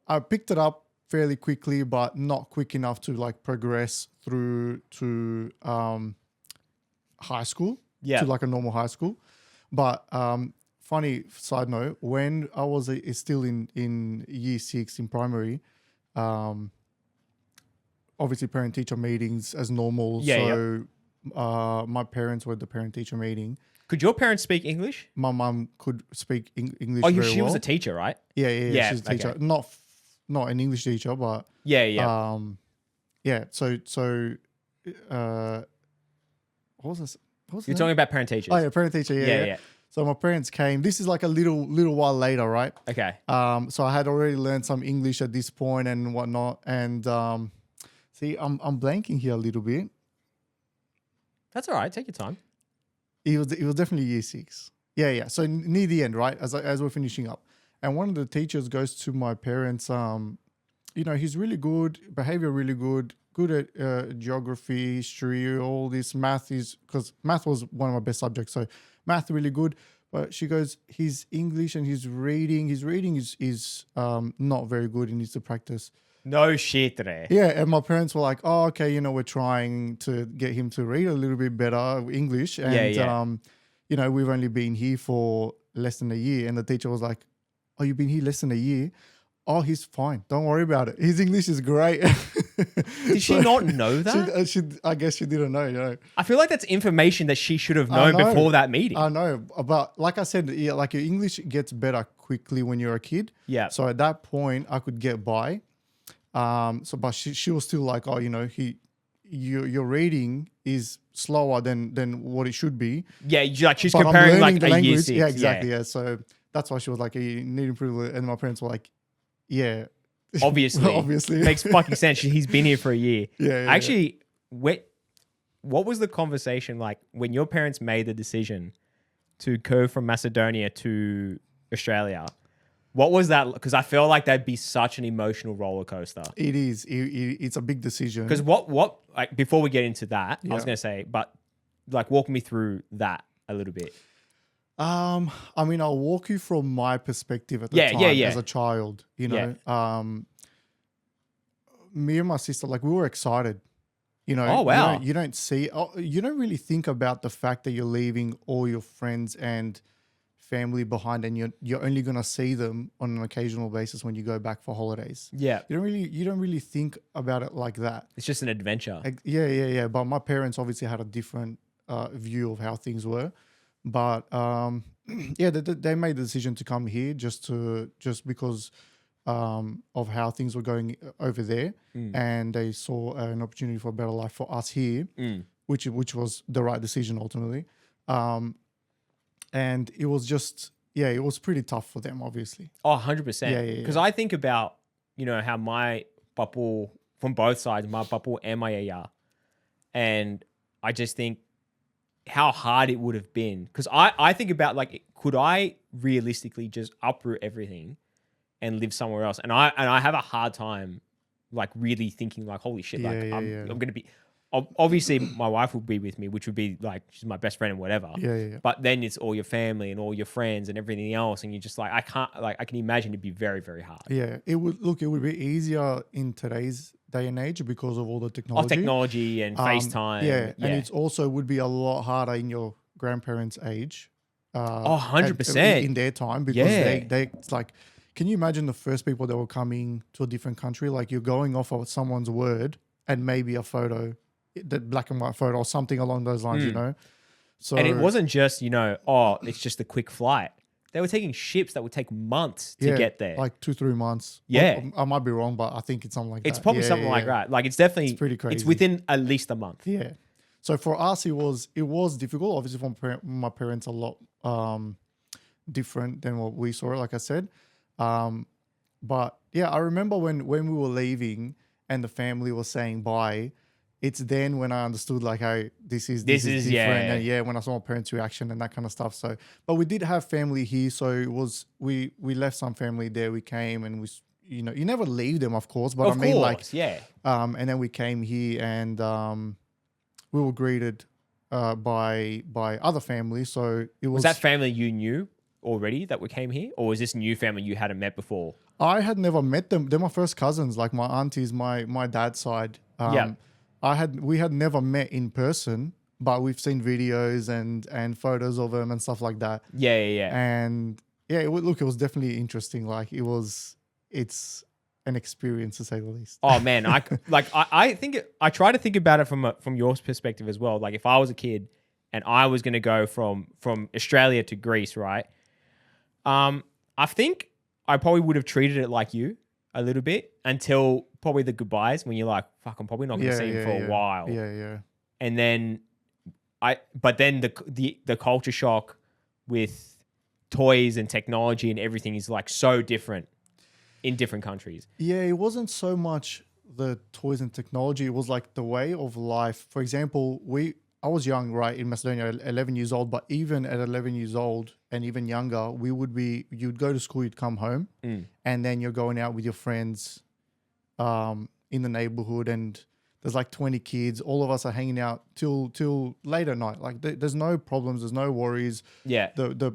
I picked it up fairly quickly, but not quick enough to like progress through to high school, Yeah. to like a normal high school. But funny side note, when I was still in year 6 in primary, obviously parent-teacher meetings as normal. Yeah, My parents were at the parent-teacher meeting. Could your parents speak English? My mum could speak English Oh, very she well. was a teacher, right? Yeah, she's a teacher. okay. Not an English teacher, but Yeah. So what was this? You're talking about parent teachers. Oh yeah, parent-teacher. Yeah. So my parents came. This is like a little while later, right? Okay. So I had already learned some English at this point and whatnot. And see, I'm blanking here a little bit. That's all right. Take your time. It was definitely year 6. Yeah. So near the end, right? As we're finishing up, and one of the teachers goes to my parents. He's really good, behavior really good at geography, history, all this. Math is, because math was one of my best subjects, so math really good. But she goes, his English and his reading is not very good. He needs to practice. No shit, Re. Yeah, and my parents were like, "Oh, okay, we're trying to get him to read a little bit better English, and we've only been here for less than a year." And the teacher was like, "Oh, you've been here less than a year? Oh, he's fine. Don't worry about it. His English is great." Did she not know that? I guess she didn't know. I feel like that's information that she should have known know. before that meeting. I know, but like I said, yeah, like your English gets better quickly when you're a kid. Yeah. So at that point, I could get by. But she was still like, "Oh, your reading is slower than what it should be." Yeah, she's But I'm comparing learning like the a language. year 6. Yeah, exactly. Yeah. So that's why she was like, "You need to improve it." And my parents were like, "Yeah, Obviously. Makes fucking sense. He's been here for a year. Yeah. Actually, what was the conversation like when your parents made the decision to go from Macedonia to Australia? What was that? Because I feel like that'd be such an emotional roller coaster. It is. It's a big decision. Because what like before we get into that, I was Yeah. gonna say, but like walk me through that a little bit. I mean, I'll walk you from my perspective at the Yeah, time yeah, yeah. as a child, me and my sister, like, we were excited, Oh, wow. You don't really think about the fact that you're leaving all your friends and family behind, and you're only going to see them on an occasional basis when you go back for holidays. Yeah. You don't really think about it like that. It's just an adventure. Yeah. But my parents obviously had a different view of how things were. But they made the decision to come here just because of how things were going over there, and they saw an opportunity for a better life for us here, which was the right decision ultimately. And it was just it was pretty tough for them, obviously. Oh, 100%. Yeah. Because I think about, how my papu, from both sides, my papu and my yaya, and I just think how hard it would have been. Because I think about, like, could I realistically just uproot everything and live somewhere else? And I have a hard time, like, really thinking, like, holy shit, I'm going to be... Obviously, my wife would be with me, which would be like, she's my best friend and whatever. Yeah. But then it's all your family and all your friends and everything else. And you're just like, I can imagine it'd be very, very hard. Yeah, it would be easier in today's day and age because of all the technology. Technology and FaceTime. Yeah, and it's also would be a lot harder in your grandparents' age. 100%. In their time, because they it's like, can you imagine the first people that were coming to a different country? Like, you're going off of someone's word and maybe a photo, the black and white photo or something along those lines, So, and it wasn't just, it's just a quick flight. They were taking ships that would take months to get there. like 2-3 months. Yeah. I might be wrong, but I think it's something like that. It's probably something like that. Like, it's definitely... It's pretty crazy. It's within at least a month. Yeah. So for us, it was difficult. Obviously, for my parents, a lot different than what we saw, like I said. But yeah, I remember when we were leaving and the family was saying bye. It's then when I understood, like, hey, this is different. And when I saw my parents' reaction and that kind of stuff. So, but we did have family here, so it was we left some family there. We came and we, you never leave them, of course. But and then we came here and we were greeted by other families. So it was that family you knew already that we came here, or was this new family you hadn't met before? I had never met them. They're my first cousins, like my aunties, my dad's side. We had never met in person, but we've seen videos and photos of them and stuff like that. Yeah. And yeah, it was definitely interesting. Like, it's an experience, to say the least. Oh man, I think I try to think about it from your perspective as well. Like, if I was a kid and I was going to go from Australia to Greece, right? I think I probably would have treated it like you a little bit until probably the goodbyes, when you're like, fuck, I'm probably not going to see him for a while. Yeah. And then but then the culture shock with toys and technology and everything is like so different in different countries. Yeah, it wasn't so much the toys and technology. It was like the way of life. For example, I was young, right, in Macedonia, 11 years old, but even at 11 years old and even younger, you'd go to school, you'd come home, and then you're going out with your friends in the neighborhood, and there's like 20 kids. All of us are hanging out till late at night. Like, there's no problems, there's no worries. Yeah.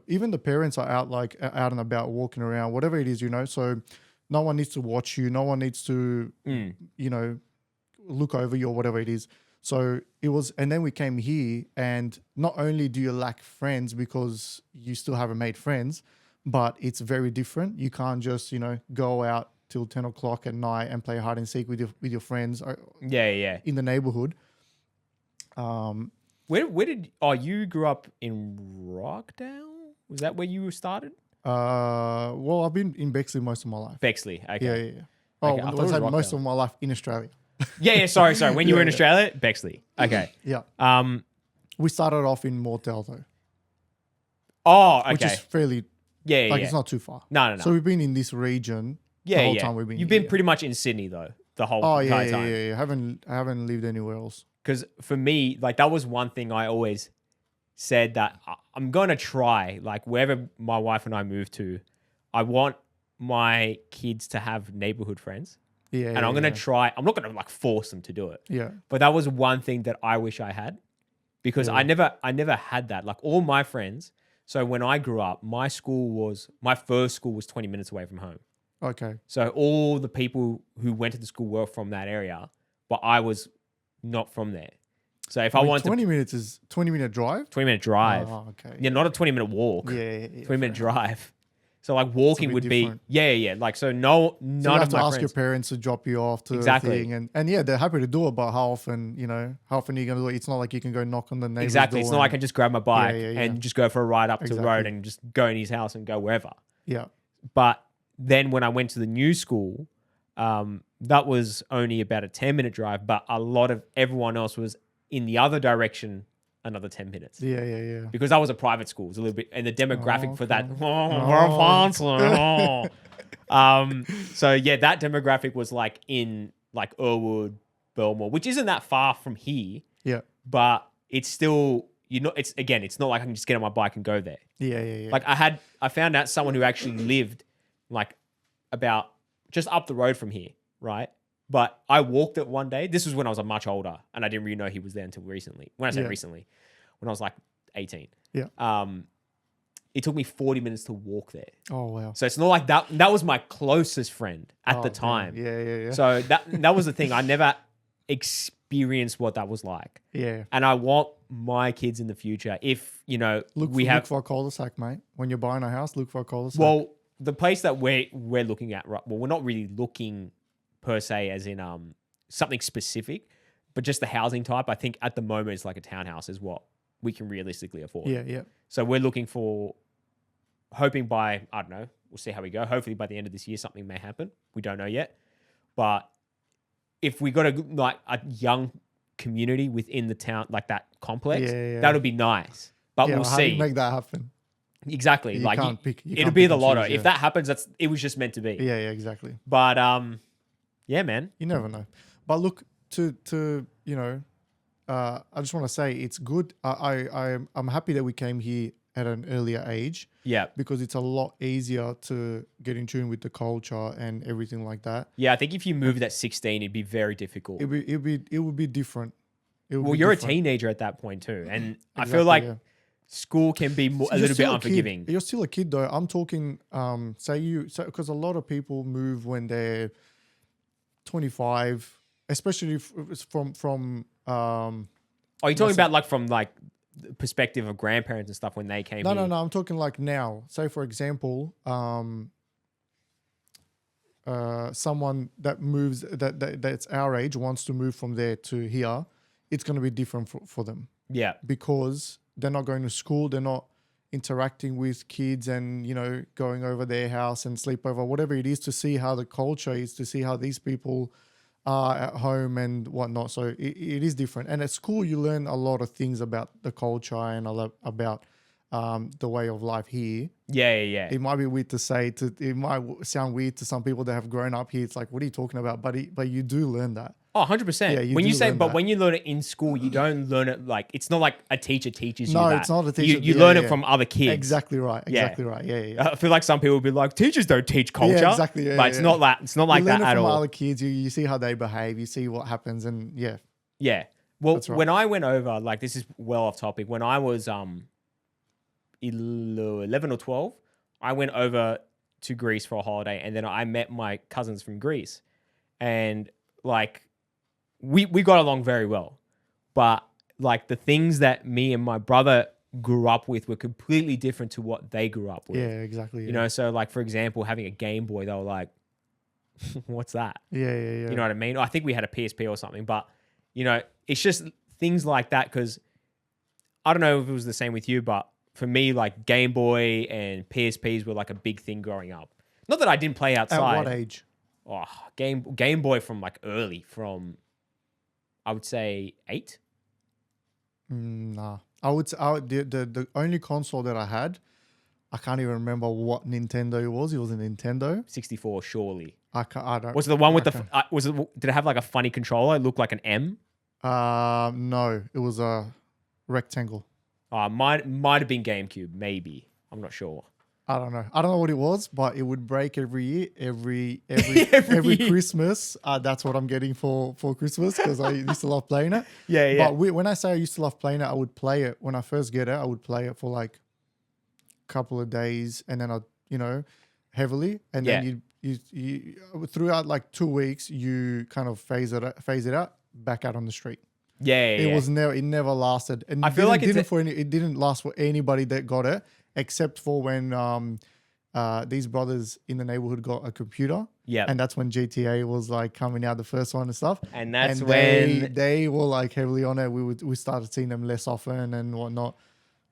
Even the parents are out and about, walking around, whatever it is, So No one needs to watch you. No one needs to, you know, look over you or whatever it is. So it was, and then we came here, and not only do you lack friends because you still haven't made friends, but it's very different. You can't just, you know, go out till 10 o'clock at night and play hide and seek with your friends in the neighborhood. Where did you grew up in Rockdale? Was that where you started? Well, I've been in Bexley most of my life. Bexley, okay. Yeah. Oh, Okay, I I thought it was was most Rockdale. of my life in Australia. Yeah, sorry. When you were in Australia, Bexley. Okay. Yeah. We started off in Mortel though, Oh, okay. which is fairly, yeah. it's not too far. No. So we've been in this region the whole time we've been You've here. been pretty much in Sydney though, the whole Oh, entire yeah. time. I haven't lived anywhere else. Because for me, like that was one thing I always said that I'm going to try, like wherever my wife and I move to, I want my kids to have neighborhood friends. Yeah. And I'm going to try, I'm not going to like force them to do it. Yeah. But that was one thing that I wish I had because I never had that. Like all my friends. So when I grew up, my first school was 20 minutes away from home. Okay. So all the people who went to the school were from that area, but I was not from there. So if I wanted 20 minutes is 20-minute drive? 20-minute drive. Oh, okay. Yeah, not a 20-minute walk. Yeah. 20-minute drive. So like walking would different. be, yeah. Like, so none So you have of to my ask friends. your parents to drop you off to Exactly. the thing. And yeah, they're happy to do it, but how often are you going to do it? It's not like you can go knock on the neighbor's Exactly. door It's not like I can just grab my bike Yeah. and just go for a ride up to the road Exactly. and just go in his house and go wherever. Yeah. But then when I went to the new school, that was only about a 10-minute drive, but a lot of everyone else was in the other direction another 10 minutes. Yeah. Because that was a private school. It was a little bit, and the demographic for that. So yeah, that demographic was like in like Earlwood, Belmore, which isn't that far from here, Yeah. but it's still, it's not like I can just get on my bike and go there. Yeah. Like I found out someone who actually lived like about just up the road from here, right? But I walked it one day. This was when I was much older and I didn't really know he was there until recently. When I say recently, when I was like 18. Yeah. It took me 40 minutes to walk there. Oh, wow. So it's not like that. That was my closest friend at the time. Yeah. So that was the thing. I never experienced what that was like. Yeah. And I want my kids in the future, if, Look for a cul-de-sac, mate. When you're buying a house, look for a cul-de-sac. Well, the place that we're looking at, right? Well, we're not really looking per se as in something specific, but just the housing type. I think at the moment it's like a townhouse is what we can realistically afford. Yeah. So we're looking for, hoping by, I don't know, we'll see how we go. Hopefully by the end of this year, something may happen. We don't know yet. But if we got a young community within the town, like that complex, that would be nice. But we'll how see. do you make that happen? Exactly. You like can't pick. It'll be the lotto. If that happens, it was just meant to be. Yeah, exactly. But yeah, man. You never know. But look, to I just want to say it's good. I'm happy that we came here at an earlier age. Yeah. Because it's a lot easier to get in tune with the culture and everything like that. Yeah, I think if you moved at 16, it'd be very difficult. It would be different. You're a teenager at that point too, and I feel like school can be a little bit unforgiving. You're still a kid though. I'm talking, because a lot of people move when they're 25, especially from. Are you talking about like from like the perspective of grandparents and stuff when they came? No. I'm talking like now. Say for example, someone that moves that's our age wants to move from there to here. It's going to be different for them. Yeah. Because they're not going to school. They're not interacting with kids and, going over their house and sleep over, whatever it is, to see how the culture is, to see how these people are at home and whatnot. So it is different. And at school, you learn a lot of things about the culture and about the way of life here. Yeah. It might be weird to say. It might sound weird to some people that have grown up here. It's like, what are you talking about? But you do learn that. Oh, 100%. Yeah, when you say, but that. when you learn it in school, you don't learn it like, it's not like a teacher teaches you No, that. it's not a teacher. You learn it from other kids. Exactly right. Right. Yeah. I feel like some people will be like, teachers don't teach culture. Yeah, exactly. But it's not that. It's not like you learn that it at from all. other kids. You see how they behave. You see what happens, and yeah. Yeah. Well, That's right. when I went over, like this is well off topic. When I was 11 or 12, I went over to Greece for a holiday, and then I met my cousins from Greece, and like we got along very well, but like the things that me and my brother grew up with were completely different to what they grew up with. Yeah, exactly. You know, so like for example, having a Game Boy, they were like, "What's that?" Yeah. You know what I mean? I think we had a PSP or something, but you know, it's just things like that. Because I don't know if it was the same with you, but for me, like Game Boy and PSPs were like a big thing growing up. Not that I didn't play outside. At what age? Oh, Game Boy from like early, from I would say 8. Nah. The only console that I had, I can't even remember what Nintendo it was. It was a Nintendo 64, surely. I don't. Was it the one with did it have like a funny controller? It looked like an M. No, it was a rectangle. Might have been GameCube, maybe. I'm not sure. I don't know. I don't know what it was, but it would break every year, every year. Christmas. That's what I'm getting for Christmas because I used to love playing it. Yeah. But when I say I used to love playing it, I would play it when I first get it. I would play it for like a couple of days, and then heavily, and then you throughout like 2 weeks, you kind of phase it out, back out on the street. It never lasted. And I feel like it didn't last for anybody that got it, except for when these brothers in the neighborhood got a computer. Yeah. And that's when GTA was like coming out, the first one and stuff. And that's when they were like heavily on it. We started seeing them less often and whatnot.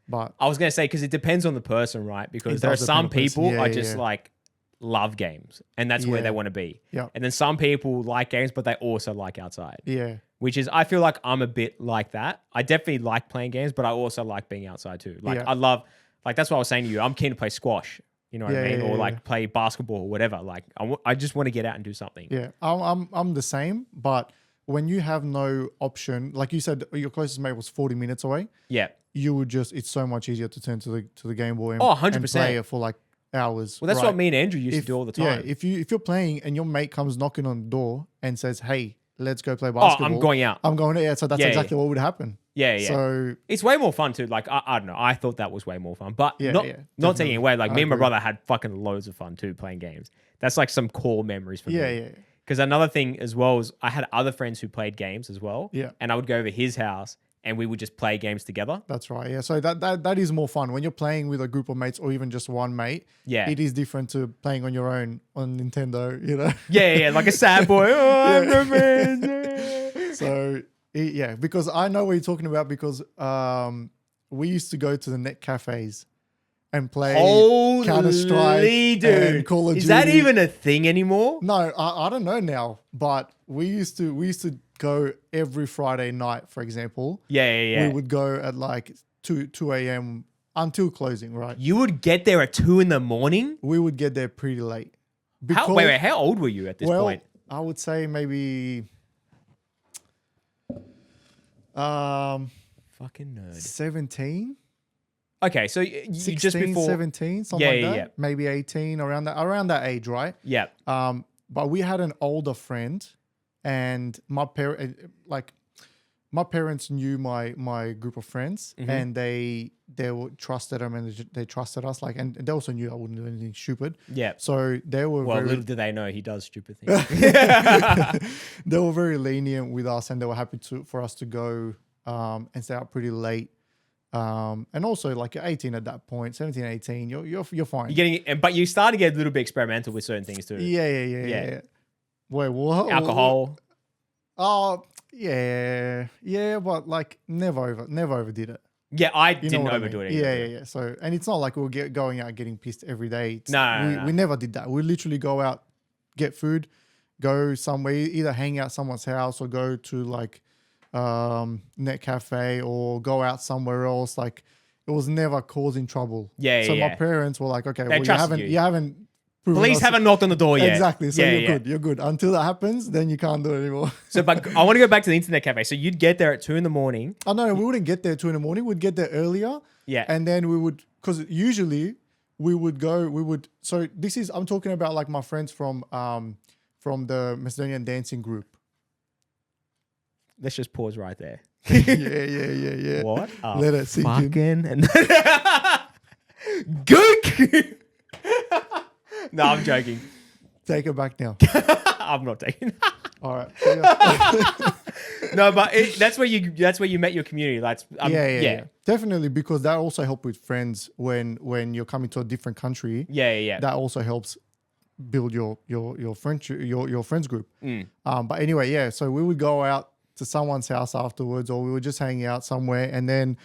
But I was gonna say, because it depends on the person, right? Because there are some people like love games, and that's where they want to be. Yeah. And then some people like games, but they also like outside. Yeah. Which is, I feel like I'm a bit like that. I definitely like playing games, but I also like being outside too. Like I love, like that's what I was saying to you. I'm keen to play squash. You know what I mean? Or like play basketball or whatever. Like I just want to get out and do something. Yeah. I'm the same, but when you have no option, like you said, your closest mate was 40 minutes away. Yeah. You would it's so much easier to turn to the Game Boy and, 100%. and play it for like hours. Well, that's what me and Andrew used to do all the time. Yeah, if you're playing and your mate comes knocking on the door and says, "Hey, let's go play basketball." I'm going out. I'm going out. Yeah, so that's exactly what would happen. Yeah. So it's way more fun too. Like I don't know. I thought that was way more fun, but not taking it away. Like me and my brother had fucking loads of fun too playing games. That's like some core memories for me. Yeah. Because another thing as well is I had other friends who played games as well. Yeah. And I would go over his house and we would just play games together. That's right. Yeah. So that is more fun when you're playing with a group of mates or even just one mate. Yeah. It is different to playing on your own on Nintendo, you know? Yeah. Like a sad boy. Oh, I've no friends. So because I know what you're talking about because we used to go to the net cafes and play Counter-Strike and Call of Duty. Is that even a thing anymore? No, I don't know now, but we used to go every Friday night, for example. Yeah. We would go at like 2 a.m. until closing, right? You would get there at 2 a.m? We would get there pretty late. How old were you at this point? I would say maybe fucking nerd. 17. Okay, so you 16, just before 17, something like that. Yeah. Maybe 18, around that age, right? Yeah. But we had an older friend, and my parents knew my group of friends, and they trusted them, and they trusted us. Like, and they also knew I wouldn't do anything stupid. Yeah. So they were little did they know he does stupid things. They were very lenient with us, and they were happy for us to go and stay out pretty late. And also like you're 18 at that point, 17, 18, you're fine. But you start to get a little bit experimental with certain things too. Yeah. Wait, what? Alcohol. Oh, yeah, but like never overdid it. Yeah, I didn't overdo it either. Yeah. So, and it's not like we were going out getting pissed every day. No. We never did that. We literally go out, get food, go somewhere, either hang out someone's house or go to like net cafe or go out somewhere else. Like it was never causing trouble. So my parents were like, okay, well, you haven't police haven't knocked on the door yet. Exactly. So you're good. Until that happens, then you can't do it anymore. So, but I want to go back to the internet cafe. So you'd get there at 2 a.m. Oh no, we wouldn't get there 2 a.m. We'd get there earlier. Yeah. And then we would, because usually so I'm talking about like my friends from the Macedonian dancing group. Let's just pause right there. Yeah. What? Let it sink in. Gook. No, I'm joking. Take it back now. I'm not taking. All right. Yeah. No, but that's where you met your community. Like, Yeah. Definitely, because that also helps with friends when you're coming to a different country. Yeah. That also helps build your friends group. But anyway, yeah. So we would go out to someone's house afterwards, or we would just hang out somewhere, and then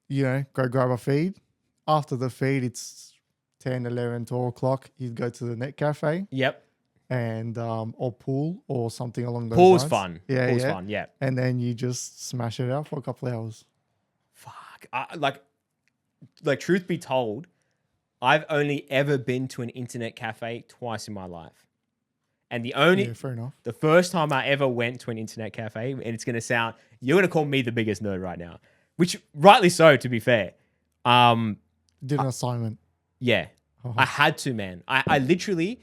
go grab a feed. After the feed, it's 10, 11, 12 o'clock. You'd go to the net cafe. Yep. And or pool or something along those Pool's lines. fun. Yeah, Pool's yeah. fun. Yeah. And then you just smash it out for a couple of hours. Fuck. Like truth be told, I've only ever been to an internet cafe twice in my life. And Fair enough. the first time I ever went to an internet cafe, and it's going to you're going to call me the biggest nerd right now, which rightly so, to be fair. Did an assignment. Yeah. I had to, man. I literally,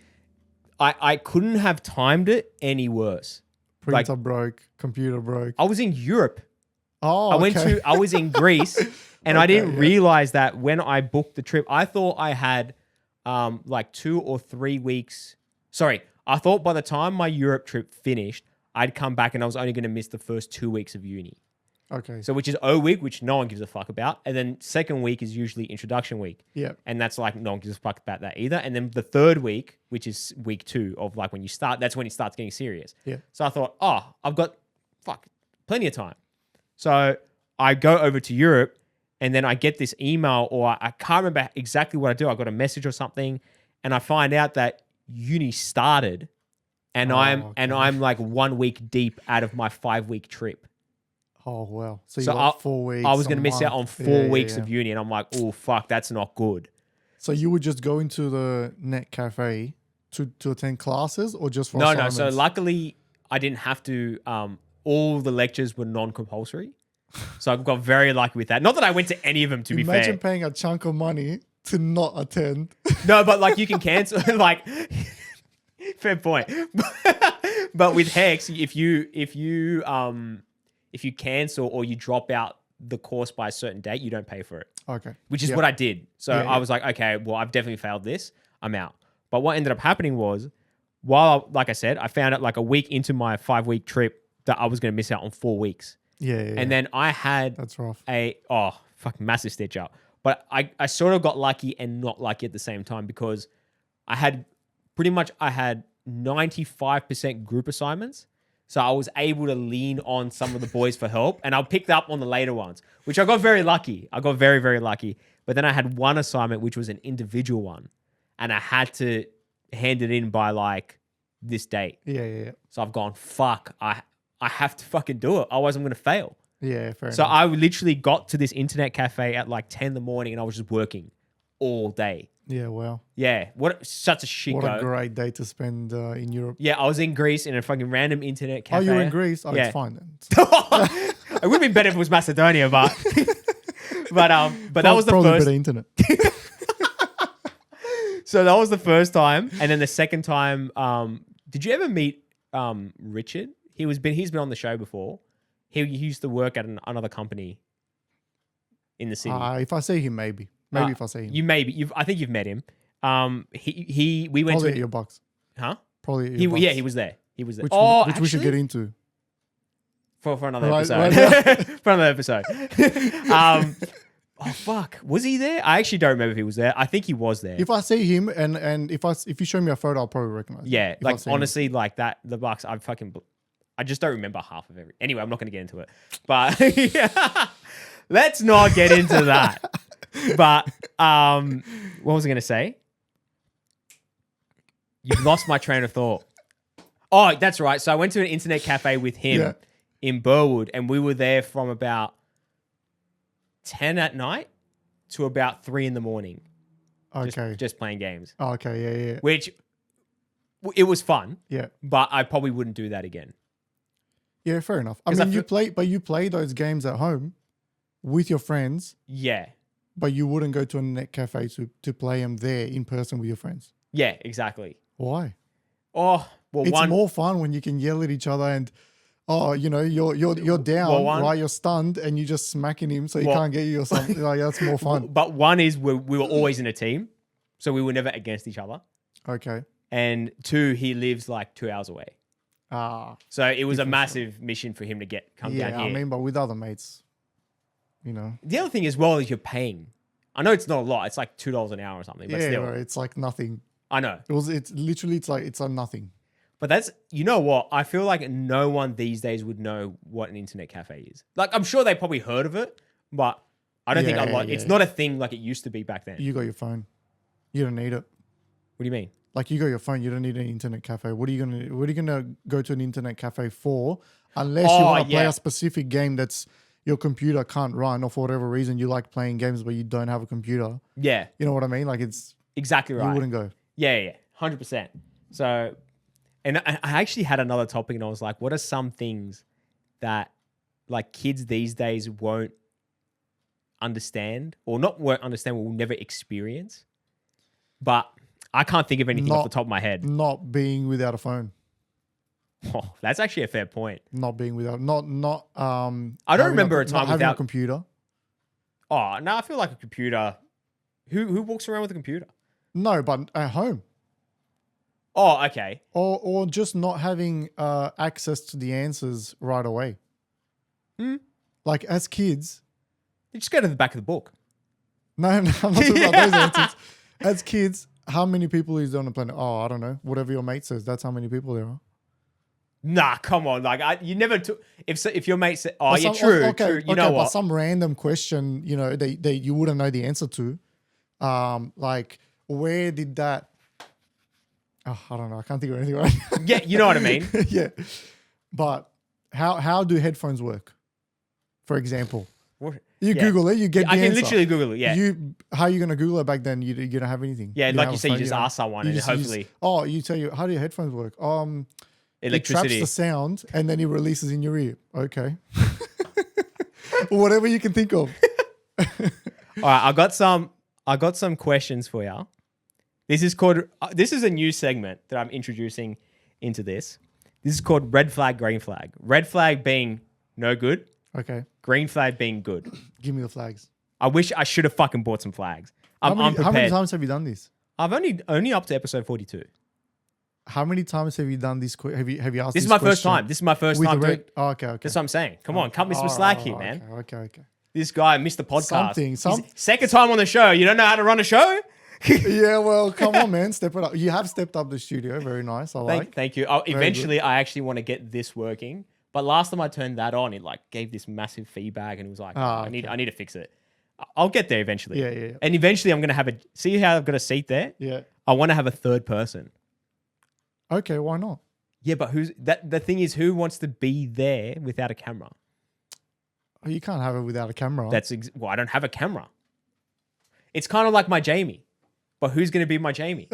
I couldn't have timed it any worse. Printer broke, computer broke. I was in Europe. Oh, I was in Greece, and I didn't realize that when I booked the trip. I thought I had like 2 or 3 weeks. Sorry, I thought by the time my Europe trip finished, I'd come back and I was only going to miss the first 2 weeks of uni. Okay. So which is O week, which no one gives a fuck about. And then second week is usually introduction week. Yeah. And that's like no one gives a fuck about that either. And then the third week, which is week 2 of like when you start, that's when it starts getting serious. Yeah. So I thought, I've got plenty of time. So I go over to Europe and then I get this email, or I can't remember exactly what I do. I got a message or something, and I find out that uni started and I'm like 1 week deep out of my 5-week trip. Oh, wow. So you got 4 weeks. I was going to miss out on 4 weeks of uni, and I'm like, oh, fuck, that's not good. So you would just go into the net cafe to attend classes, or just for No. assignments? So luckily, I didn't have to. All the lectures were non-compulsory. So I got very lucky with that. Not that I went to any of them, to be fair. Imagine paying a chunk of money to not attend. No, but like you can cancel. Like, fair point. But with Hex, if you cancel or you drop out the course by a certain date, you don't pay for it. Okay. Which is what I did. So I was like, okay, well, I've definitely failed this. I'm out. But what ended up happening was, like I said, I found out like a week into my 5-week trip that I was going to miss out on 4 weeks. Yeah. And then I had that's rough. Massive stitch up. But I sort of got lucky and not lucky at the same time, because I had 95% group assignments. So I was able to lean on some of the boys for help, and I picked up on the later ones, which I got very lucky. I got very, very lucky. But then I had one assignment, which was an individual one, and I had to hand it in by like this date. Yeah. So I've gone, fuck, I have to fucking do it. Otherwise I'm going to fail. Yeah, fair So enough. I literally got to this internet cafe at like 10 in the morning, and I was just working all day. Yeah, wow. Yeah. Such a shit What go. a great day to spend in Europe. Yeah, I was in Greece in a fucking random internet cafe. Oh, you were in Greece? Oh, Yeah. it's fine then. It would have been better if it was Macedonia, but that was the Probably first. better internet. So that was the first time, and then the second time, did you ever meet Richard? He's been on the show before. He used to work at another company in the city. If I see him, maybe if I see him. I think you've met him. We went Probably to at your box. huh? Probably at your box. Yeah, he was there. He was there. Which we should get into. for another Right episode. For another episode. Oh fuck, was he there? I actually don't remember if he was there. I think he was there. If I see him and if you show me a photo, I'll probably recognize him. Yeah, If I like see him. honestly, like that. The Bucks, I just don't remember half of every. Anyway, I'm not going to get into it. But let's not get into that. But what was I going to say? You've lost my train of thought. Oh, that's right. So I went to an internet cafe with him in Burwood, and we were there from about 10 at night to about 3 in the morning. Okay. Just playing games. Oh, okay, yeah. Which, it was fun, Yeah. but I probably wouldn't do that again. Yeah, fair enough. I 'Cause mean, you play those games at home with your friends, Yeah. but you wouldn't go to a net cafe to play them there in person with your friends. Yeah, exactly. Why? Oh, well, It's more fun when you can yell at each other and, you're down, Well, right? You're stunned and you're just smacking him so he Well- can't get you or something. Like, that's more fun. But one is we were always in a team. So we were never against each other. Okay. And 2, he lives like 2 hours away. So it was a massive mission for him to come down here. I mean, but with other mates, you know. The other thing as well is you're paying. I know it's not a lot. It's like $2 an hour or something. But still, bro, it's like nothing. I know. It's literally, it's like nothing. But that's, you know what? I feel like no one these days would know what an internet cafe is. Like, I'm sure they probably heard of it, but I don't think a lot. It's not a thing like it used to be back then. You got your phone. You don't need it. What do you mean? Like, you got your phone. You don't need an internet cafe. What are you gonna go to an internet cafe for? Unless you want to play a specific game that's your computer can't run, or for whatever reason you like playing games but you don't have a computer. Yeah. You know what I mean? Like, it's exactly right. You wouldn't go. Yeah, 100%. So, and I actually had another topic, and I was like, what are some things that like kids these days won't understand, or not won't understand, will never experience? But I can't think of anything off the top of my head. Not being without a phone. Oh, that's actually a fair point. Not being without, not. I don't remember a time having without a computer. Oh no, I feel like a computer. Who walks around with a computer? No, but at home. Oh, okay. Or just not having access to the answers right away. Like, as kids, you just go to the back of the book. No, I'm not talking about those answers. As kids, how many people is on the planet? Oh, I don't know. Whatever your mate says, that's how many people there are. Nah, come on. Like, you never took. If your mate said, "Oh, yeah, true, true," you know what? But some random question, you know, they you wouldn't know the answer to. Like, where did that? Oh, I don't know. I can't think of anything right now. Yeah, you know what I mean. Yeah, but how do headphones work? For example, you Google it, you get. I the can answer. literally Google it. Yeah. How are you gonna Google it back then? You don't have anything. Yeah, like you said, you just ask someone, and hopefully. You tell you how do your headphones work? Electricity. It traps the sound and then it releases in your ear. Okay. Whatever you can think of. All right, I got some questions for you. This is a new segment that I'm introducing into this. This is called red flag, green flag. Red flag being no good. Okay. Green flag being good. Give me the flags. I wish I should have fucking bought some flags. I'm unprepared. How many times have you done this? I've only up to episode 42. How many times have you done this? Have you asked this? Is my first time. This is my first time. Okay. That's what I'm saying. Come on, cut me some slack here, man. Okay. This guy missed the podcast. Something. Second time on the show. You don't know how to run a show? Yeah, well, come on, man. Step it up. You have stepped up the studio. Very nice. Thank you. Eventually, I actually want to get this working. But last time I turned that on, it like gave this massive feedback, and it was like, I need to fix it. I'll get there eventually. Yeah. And eventually, I'm gonna have see how I've got a seat there. Yeah. I want to have a third person. Okay, why not? Yeah, but the thing is, who wants to be there without a camera? Oh, you can't have it without a camera. Well, I don't have a camera. It's kind of like my Jamie, but who's going to be my Jamie?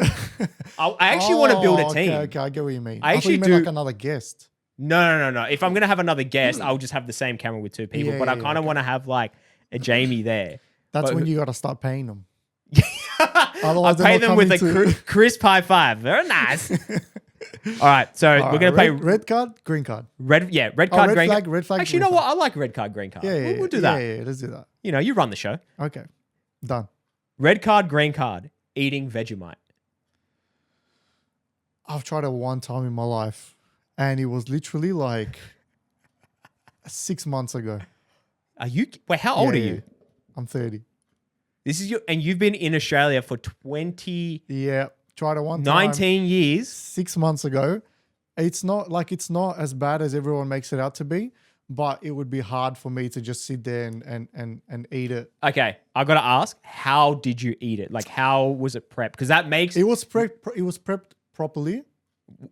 I actually want to build a team. Okay, I get what you mean. I actually thought you meant like another guest. No. If I'm going to have another guest, I'll just have the same camera with two people. But I kind of want to have like a Jamie there. That's when you got to start paying them. I pay them with a crisp high five. Very nice. All right, so we're gonna play red card, green card. Red card, green card. Red flag. Actually, you know what? I like red card, green card. Yeah, we'll do that. Yeah, let's do that. You know, you run the show. Okay, done. Red card, green card. Eating Vegemite. I've tried it one time in my life, and it was literally like 6 months ago. Are you? Wait, how old are you? I'm 30. This is and you've been in Australia for 20. Yeah, tried it one time. 19 years. 6 months ago. It's not as bad as everyone makes it out to be, but it would be hard for me to just sit there and eat it. Okay, I got to ask, how did you eat it? Like, how was it prepped? Because that makes it was prepped properly.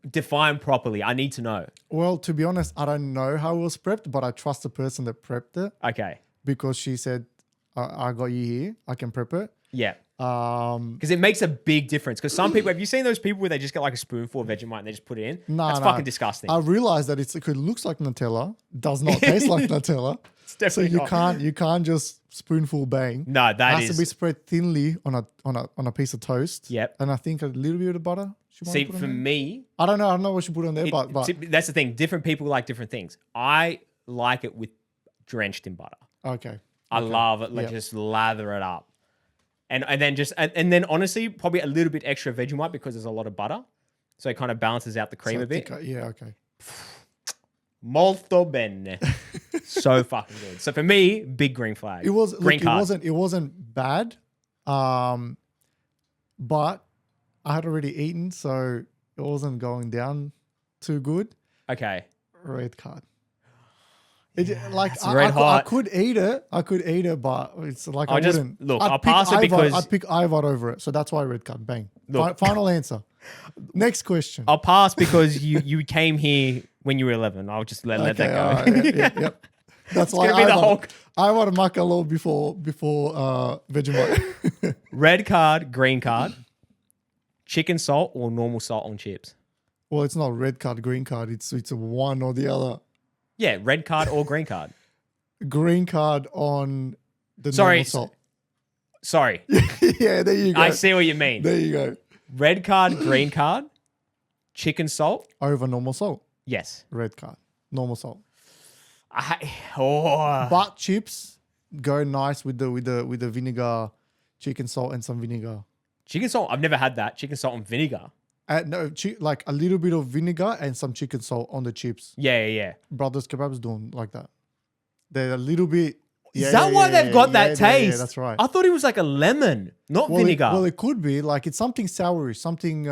Define properly. I need to know. Well, to be honest, I don't know how it was prepped, but I trust the person that prepped it. Okay. Because she said, I got you here. I can prep it. Yeah. Because it makes a big difference. Because some people, have you seen those people where they just get like a spoonful of Vegemite and they just put it in? That's fucking disgusting. I realized that it looks like Nutella, does not taste like Nutella. It's definitely you can't just spoonful bang. No, it has to be spread thinly on a piece of toast. Yep. And I think a little bit of butter. See, for me, I don't know what she put on there, but that's the thing. Different people like different things. I like it with drenched in butter. Okay. I love it. Like just lather it up. And then honestly, probably a little bit extra Vegemite because there's a lot of butter. So it kind of balances out the cream So a bit. yeah, okay. Molto bene. So fucking good. So for me, big green flag. It was green card. It wasn't bad. But I had already eaten, so it wasn't going down too good. Okay. Red card. It's I red hot. I could eat it, but it's like I just wouldn't. look. I'd I'll pick pass it Ivod- because I'd pick Ivod over it, so that's why red card. Bang. Look. Final answer. Next question. I'll pass because you came here when you were 11. I'll just let that go. All right, yep. That's why gonna be the whole- I want a maca a little before Vegemite. Red card, green card, chicken salt or normal salt on chips. Well, it's not red card, green card. It's a one or the other. Yeah, red card or green card. Green card on the Sorry. normal salt. Sorry. Yeah, there you go. I see what you mean. There you go. Red card, green card, chicken salt. Over normal salt. Yes. Red card. Normal salt. Oh. But chips go nice with the vinegar, chicken salt and some vinegar. Chicken salt, I've never had that. Chicken salt and vinegar. No, like a little bit of vinegar and some chicken salt on the chips. Yeah. Brothers Kebab's doing like that. They're a little bit. Is that why they've got that taste? Yeah, that's right. I thought it was like a lemon, not vinegar. It could be like it's something soury, something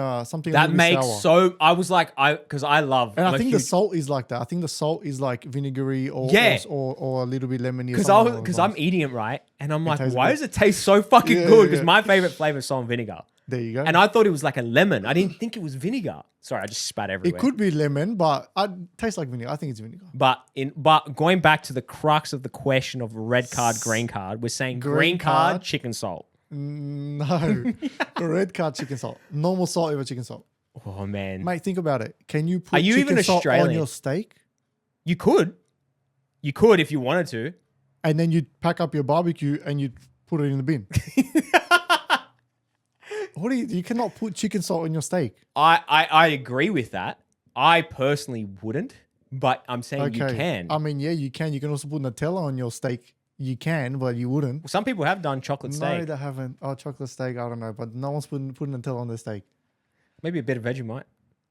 that makes sour. so. I was like, because I love. And I think the salt is like that. I think the salt is like vinegary or a little bit lemony. Because I'm eating it right, and I'm like, why good. does it taste so fucking good? Because my favorite flavor is salt and vinegar. There you go. And I thought it was like a lemon. I didn't think it was vinegar. Sorry, I just spat everywhere. It could be lemon, but it tastes like vinegar. I think it's vinegar. But going back to the crux of the question of red card, green card, we're saying green card, chicken salt. No, red card chicken salt. Normal salt over chicken salt. Oh man, Mate, think about it. Can you put Are you chicken even salt on Australian? your steak? you could if you wanted to. And then you pack up your barbecue and you put it in the bin. You cannot put chicken salt on your steak. I agree with that. I personally wouldn't, but I'm saying you can. I mean, yeah, you can. You can also put Nutella on your steak. You can, but you wouldn't. Some people have done chocolate steak. No, they haven't. Oh, chocolate steak, I don't know. But no one's putting Nutella on their steak. Maybe a bit of Vegemite.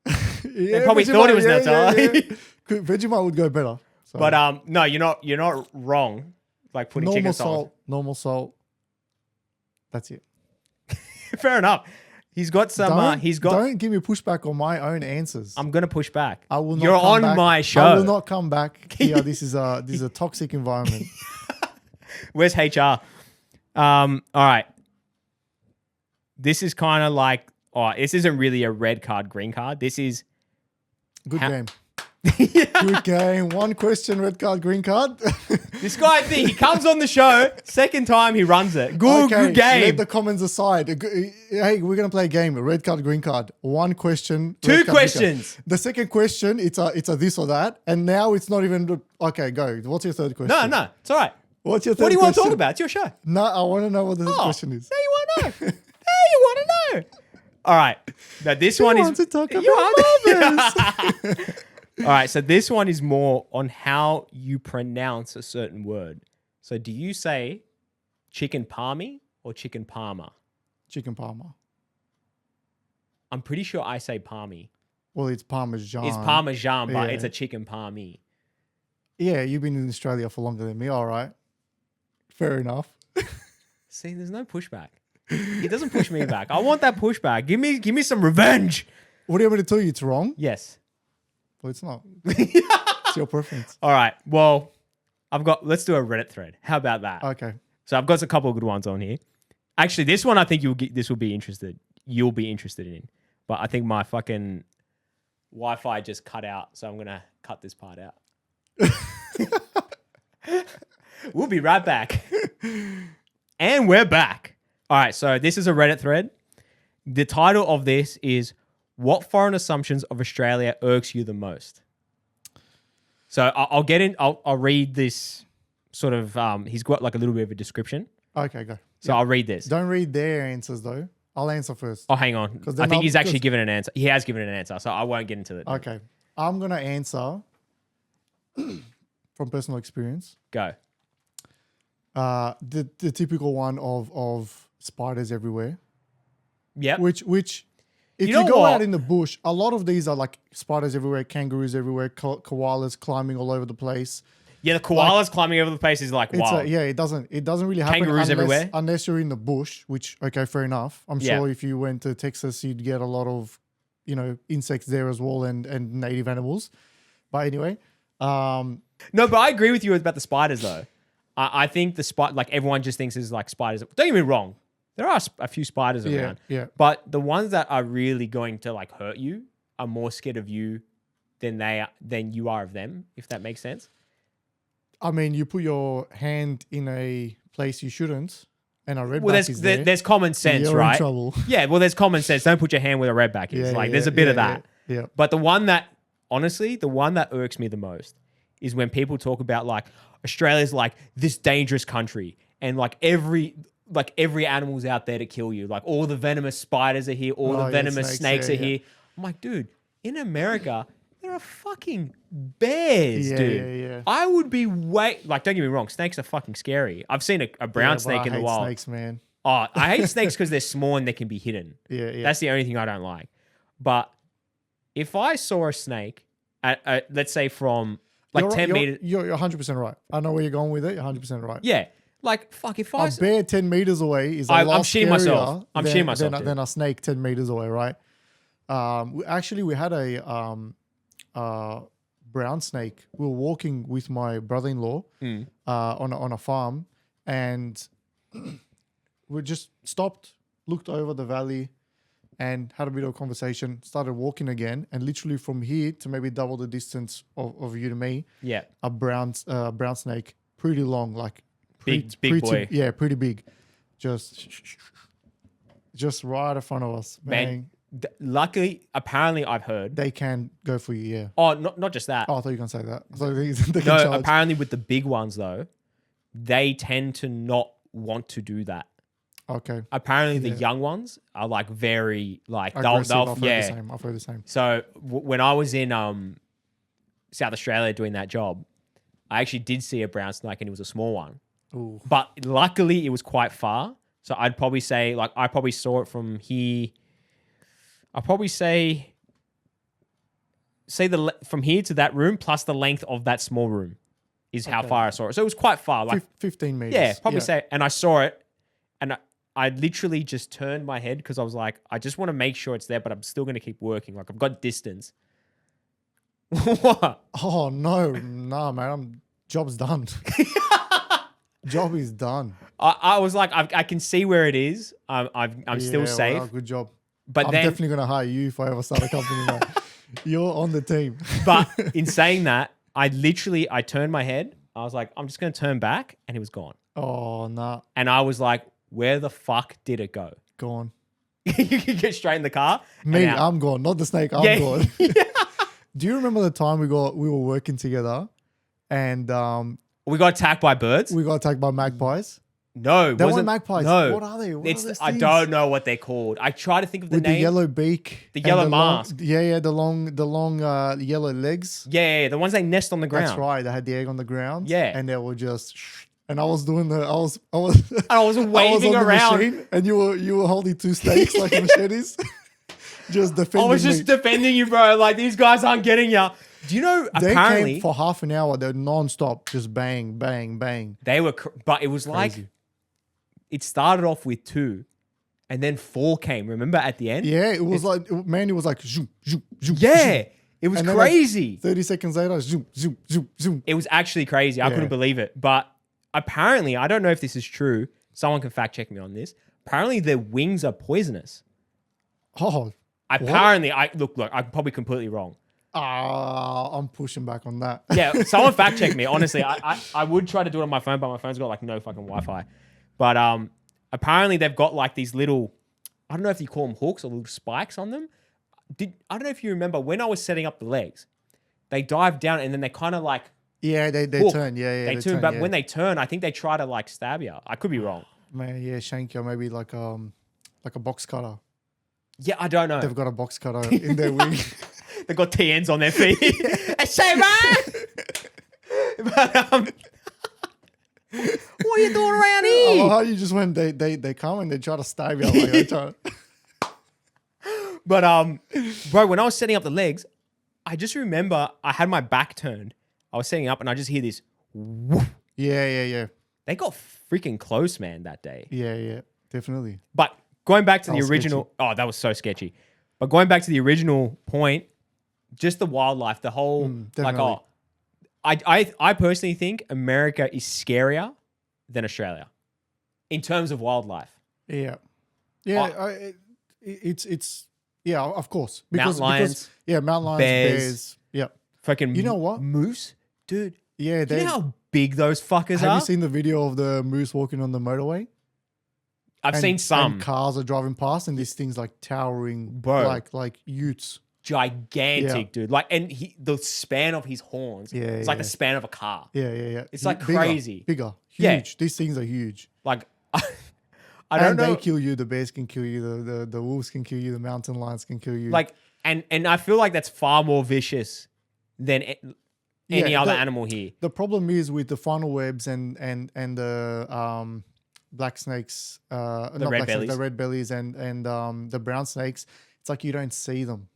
Yeah, They probably thought it was Nutella. Vegemite would go better. So. But no, you're not wrong. Like putting chicken salt. Normal salt. That's it. Fair enough. He's got some. Don't give me pushback on my own answers. I'm gonna push back. I will not. You're come on back. my show. I will not come back here. This is a toxic environment. Where's HR? All right. This is kind of like. Oh, this isn't really a red card, green card. This is Good game. Good game. One question, red card, green card. this guy. He comes on the show. Second time he runs it. Good game. Let the comments aside. Hey, we're gonna play a game. Red card, green card. One question. Two questions. The second question, it's a this or that, and now it's not even. Okay, go. What's your third question? No, it's all right. What's your third question? What do you want to talk about? It's your show. No, I want to know what the third question is. Now you want to know. Now you want to know. All right. Now this one want is. to talk about mothers. All right. So this one is more on how you pronounce a certain word. So do you say chicken palmy or chicken parma? Chicken parma. I'm pretty sure I say palmy. Well, it's parmesan. It's parmesan, but Yeah. it's a chicken palmy. Yeah, you've been in Australia for longer than me. All right. Fair enough. See, there's no pushback. He doesn't push me back. I want that pushback. Give me some revenge. What do you want me to tell you? It's wrong? Yes. Well, it's not. It's your preference. All right. Well, let's do a Reddit thread. How about that? Okay. So I've got a couple of good ones on here. Actually, this one I think you'll be interested in. But I think my fucking Wi-Fi just cut out, so I'm gonna cut this part out. We'll be right back. And we're back. All right, so this is a Reddit thread. The title of this is "What Foreign Assumptions of Australia Irks You the Most?" So I'll read this sort of. He's got like a little bit of a description. Okay, go. So I'll read this. Don't read their answers though. I'll answer first. Oh, hang on. I think he's actually given an answer. He has given an answer, so I won't get into it. Okay. I'm gonna answer from personal experience. Go. The typical one of spiders everywhere. Yep. Which if You you, know go what? out in the bush, a lot of these are like spiders everywhere, kangaroos everywhere, koalas climbing all over the place. Yeah, the koalas climbing over the place is like It's wild. it doesn't really happen Kangaroos everywhere? unless you're in the bush, which okay, fair enough. I'm Yeah. sure if you went to Texas, you'd get a lot of, insects there as well and native animals. But anyway, No, but I agree with you about the spiders though. I think like everyone just thinks is like spiders. Don't get me wrong. There are a few spiders around. yeah. But the ones that are really going to like hurt you are more scared of you than you are of them, if that makes sense. I mean, you put your hand in a place you shouldn't, and a redback Well, is there. there's common sense, you're right? in trouble. Yeah, well, there's common sense. Don't put your hand where a redback is. There's a bit of that. Yeah. But the one that irks me the most is when people talk about like Australia's like this dangerous country and like every animal's out there to kill you. Like all the venomous spiders are here, all the venomous snakes are here. I'm like, dude, in America, there are fucking bears, dude. Yeah. I would be don't get me wrong, snakes are fucking scary. I've seen a brown snake in the wild. Snakes, man. Oh, I hate snakes because they're small and they can be hidden. Yeah. That's the only thing I don't like. But if I saw a snake at let's say from like 10 meters. You're 100% right. I know where you're going with it. You're 100% right. Yeah. Like, fuck, if I... A bear 10 meters away is I'm lot shitting myself. I'm shitting myself, dude. than a snake 10 meters away, right? We had a brown snake. We were walking with my brother-in-law on a farm, and we just stopped, looked over the valley, and had a bit of a conversation, started walking again, and literally from here to maybe double the distance of you to me, Yeah. a brown snake, pretty long, like Big pretty, boy. yeah, pretty big, just right in front of us. Man, luckily, apparently I've heard... They can go for you, yeah. Oh, not just that. Oh, I thought you were going to say that. I thought they can No, charge. apparently with the big ones, though, they tend to not want to do that. Okay. Apparently the young ones are like very... like Aggressive. they'll I've heard the same. So when I was in South Australia doing that job, I actually did see a brown snake and it was a small one. Ooh. But luckily it was quite far. So I'd probably say like I probably saw it from here. I'll probably say from here to that room plus the length of that small room is how far I saw it. So it was quite far. Like 15 meters. yeah, probably say. And I saw it and I literally just turned my head because I was like, I just want to make sure it's there, but I'm still going to keep working. Like I've got distance. What? Oh, no. Nah, man. Job's done. Job is done. I was like, I can see where it is. I'm still safe. Well, good job. But I'm then, definitely going to hire you if I ever start a company, mate. You're on the team. but in saying that, I turned my head. I was like, I'm just going to turn back, and it was gone. Oh, nah. And I was like, where the fuck did it go? Gone. You can get straight in the car. Me, and out. I'm gone. Not the snake. I'm Yeah. gone. Do you remember the time we were working together and We got attacked by birds. we got attacked by magpies? No, They wasn't weren't magpies. No, What are they? What it's are those I things? don't know what they're called. I try to think of the With name. the yellow beak. The and yellow long- mask. Yeah, the long yellow legs. Yeah, the ones they nest on the ground. That's right. They had the egg on the ground. Yeah. And they were just, and I was doing And I was I was waving on the around. machine, and you were holding two stakes like machetes, just defending I was just me. defending you, bro. Like these guys aren't getting you. Do you know? They Apparently, came for half an hour. They're non-stop, just bang, bang, bang. they were, but it was like Crazy. it started off with 2, and then 4 came. Remember at the end? Yeah, it was like, man, it was like zoom, zoom, zoom. Yeah, zoom. it was And then, like, crazy. 30 seconds later, zoom, zoom, zoom, zoom. It was actually crazy. I couldn't believe it. But apparently, I don't know if this is true. Someone can fact check me on this. Apparently, their wings are poisonous. Oh, Apparently, look, I'm probably completely wrong. I'm pushing back on that. Yeah, someone fact check me. Honestly, I would try to do it on my phone, but my phone's got like no fucking Wi-Fi. But apparently they've got like these little, I don't know if you call them hooks or little spikes on them. I don't know if you remember when I was setting up the legs, they dive down and then they kind of like Yeah, they hook. turn. Yeah, they turn. But when they turn, I think they try to like stab you. I could be wrong. Man, yeah, shank you, maybe like a box cutter. Yeah, I don't know. They've got a box cutter in their wing. They've got TNs on their feet. Say man. But What are you doing around Oh, here? how you just went, they come and they try to stab you. I'm like, they try But bro, when I was setting up the legs, I just remember I had my back turned. I was setting up and I just hear this woof. yeah. They got freaking close, man, that day. Yeah, definitely. But going back to the was original, that was so sketchy. But going back to the original point, just the wildlife, the whole definitely. I personally think America is scarier than Australia in terms of wildlife. Yeah. It's yeah, of course. Mountain lions, mountain lions, bears. bears. Yeah. Fucking You know what? moose, dude. Yeah, Do you know how big those fuckers have are? you seen the video of the moose walking on the motorway? I've seen some. And cars are driving past, and these things like towering, Bro. like utes. Gigantic, dude. Like, and the span of his horns, it's like the span of a car. Yeah. It's like Bigger, crazy. bigger, huge. Yeah. These things are huge. Like, I don't know. They kill you. The bears can kill you. The wolves can kill you. The mountain lions can kill you. Like, and I feel like that's far more vicious than any other the- animal here. The problem is with the funnel webs and the black snakes, not red black snakes, bellies. the red bellies and the brown snakes. It's like you don't see them.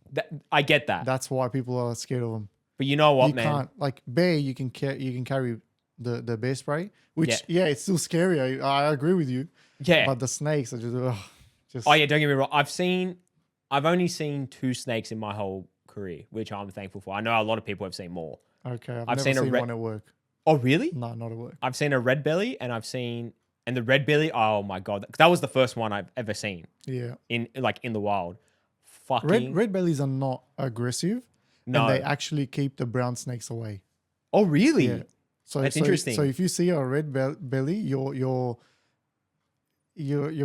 I get that. That's why people are scared of them. But you know what, You man? can't like bear. You can carry the bear spray, which it's still scary. I agree with you. Yeah. But the snakes are just Oh yeah, don't get me wrong. I've only seen 2 snakes in my whole career, which I'm thankful for. I know a lot of people have seen more. Okay. I've I've never seen seen a one at work. Oh really? No, not at work. I've seen a red belly, and the red belly. Oh my god, that was the first one I've ever seen Yeah. in the wild. Fucking Red bellies are not aggressive, no. and they actually keep the brown snakes away. Oh really? Yeah. So That's interesting. So if you see a red belly, you're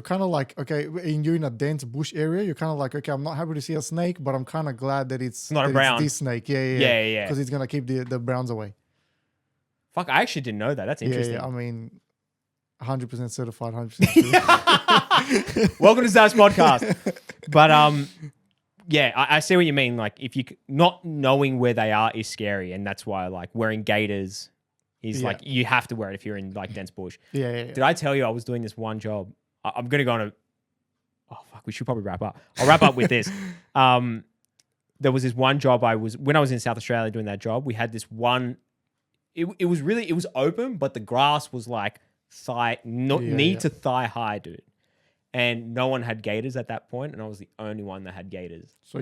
kind of like, okay, you're in a dense bush area. You're kind of like, okay, I'm not happy to see a snake, but I'm kind of glad that it's not a brown. It's this snake. Yeah. Because it's gonna keep the browns away. Fuck, I actually didn't know that. That's interesting. Yeah. I mean, 100% certified, 100%. Welcome to ZafsPodcast. But yeah, I see what you mean. Like, if you not knowing where they are is scary, and that's why like wearing gaiters is like you have to wear it if you're in like dense bush. Yeah. Did I tell you I was doing this one job? I'm gonna go on a. Oh fuck, we should probably wrap up. I'll wrap up with this. There was this one job when I was in South Australia doing that job. We had this one. It was open, but the grass was like knee to thigh high, dude. And no one had gaiters at that point, and I was the only one that had gaiters. So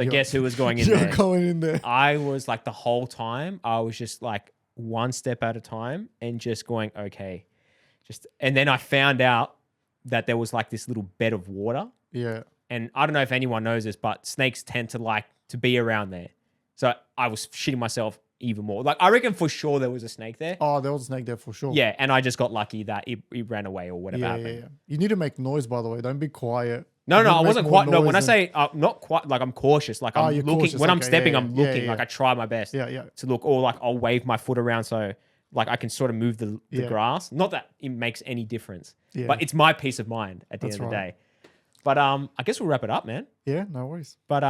guess who was going in you're there? You're going in there. I was like the whole time. I was just like one step at a time and just going okay, and then I found out that there was like this little bed of water. Yeah. And I don't know if anyone knows this, but snakes tend to like to be around there. So I was shitting myself even more. Like, I reckon for sure there was a snake there. Oh, there was a snake there for sure. Yeah, and I just got lucky that it ran away or whatever happened. Yeah. You need to make noise, by the way. Don't be quiet. No, I wasn't quite. No, when I noise say not quite, like I'm cautious. Like I'm you're looking cautious, when I'm okay, stepping. yeah, I'm yeah. looking. Yeah. Like I try my best. Yeah. To look, or like I'll wave my foot around so like I can sort of move the grass. Not that it makes any difference, but it's my peace of mind at the end of the day. But I guess we'll wrap it up, man. Yeah, no worries. But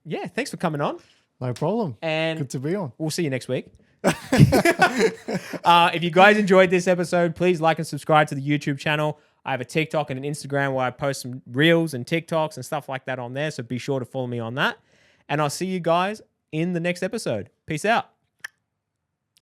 yeah, thanks for coming on. No problem. And good to be on. We'll see you next week. If you guys enjoyed this episode, please like and subscribe to the YouTube channel. I have a TikTok and an Instagram where I post some reels and TikToks and stuff like that on there. So be sure to follow me on that. And I'll see you guys in the next episode. Peace out.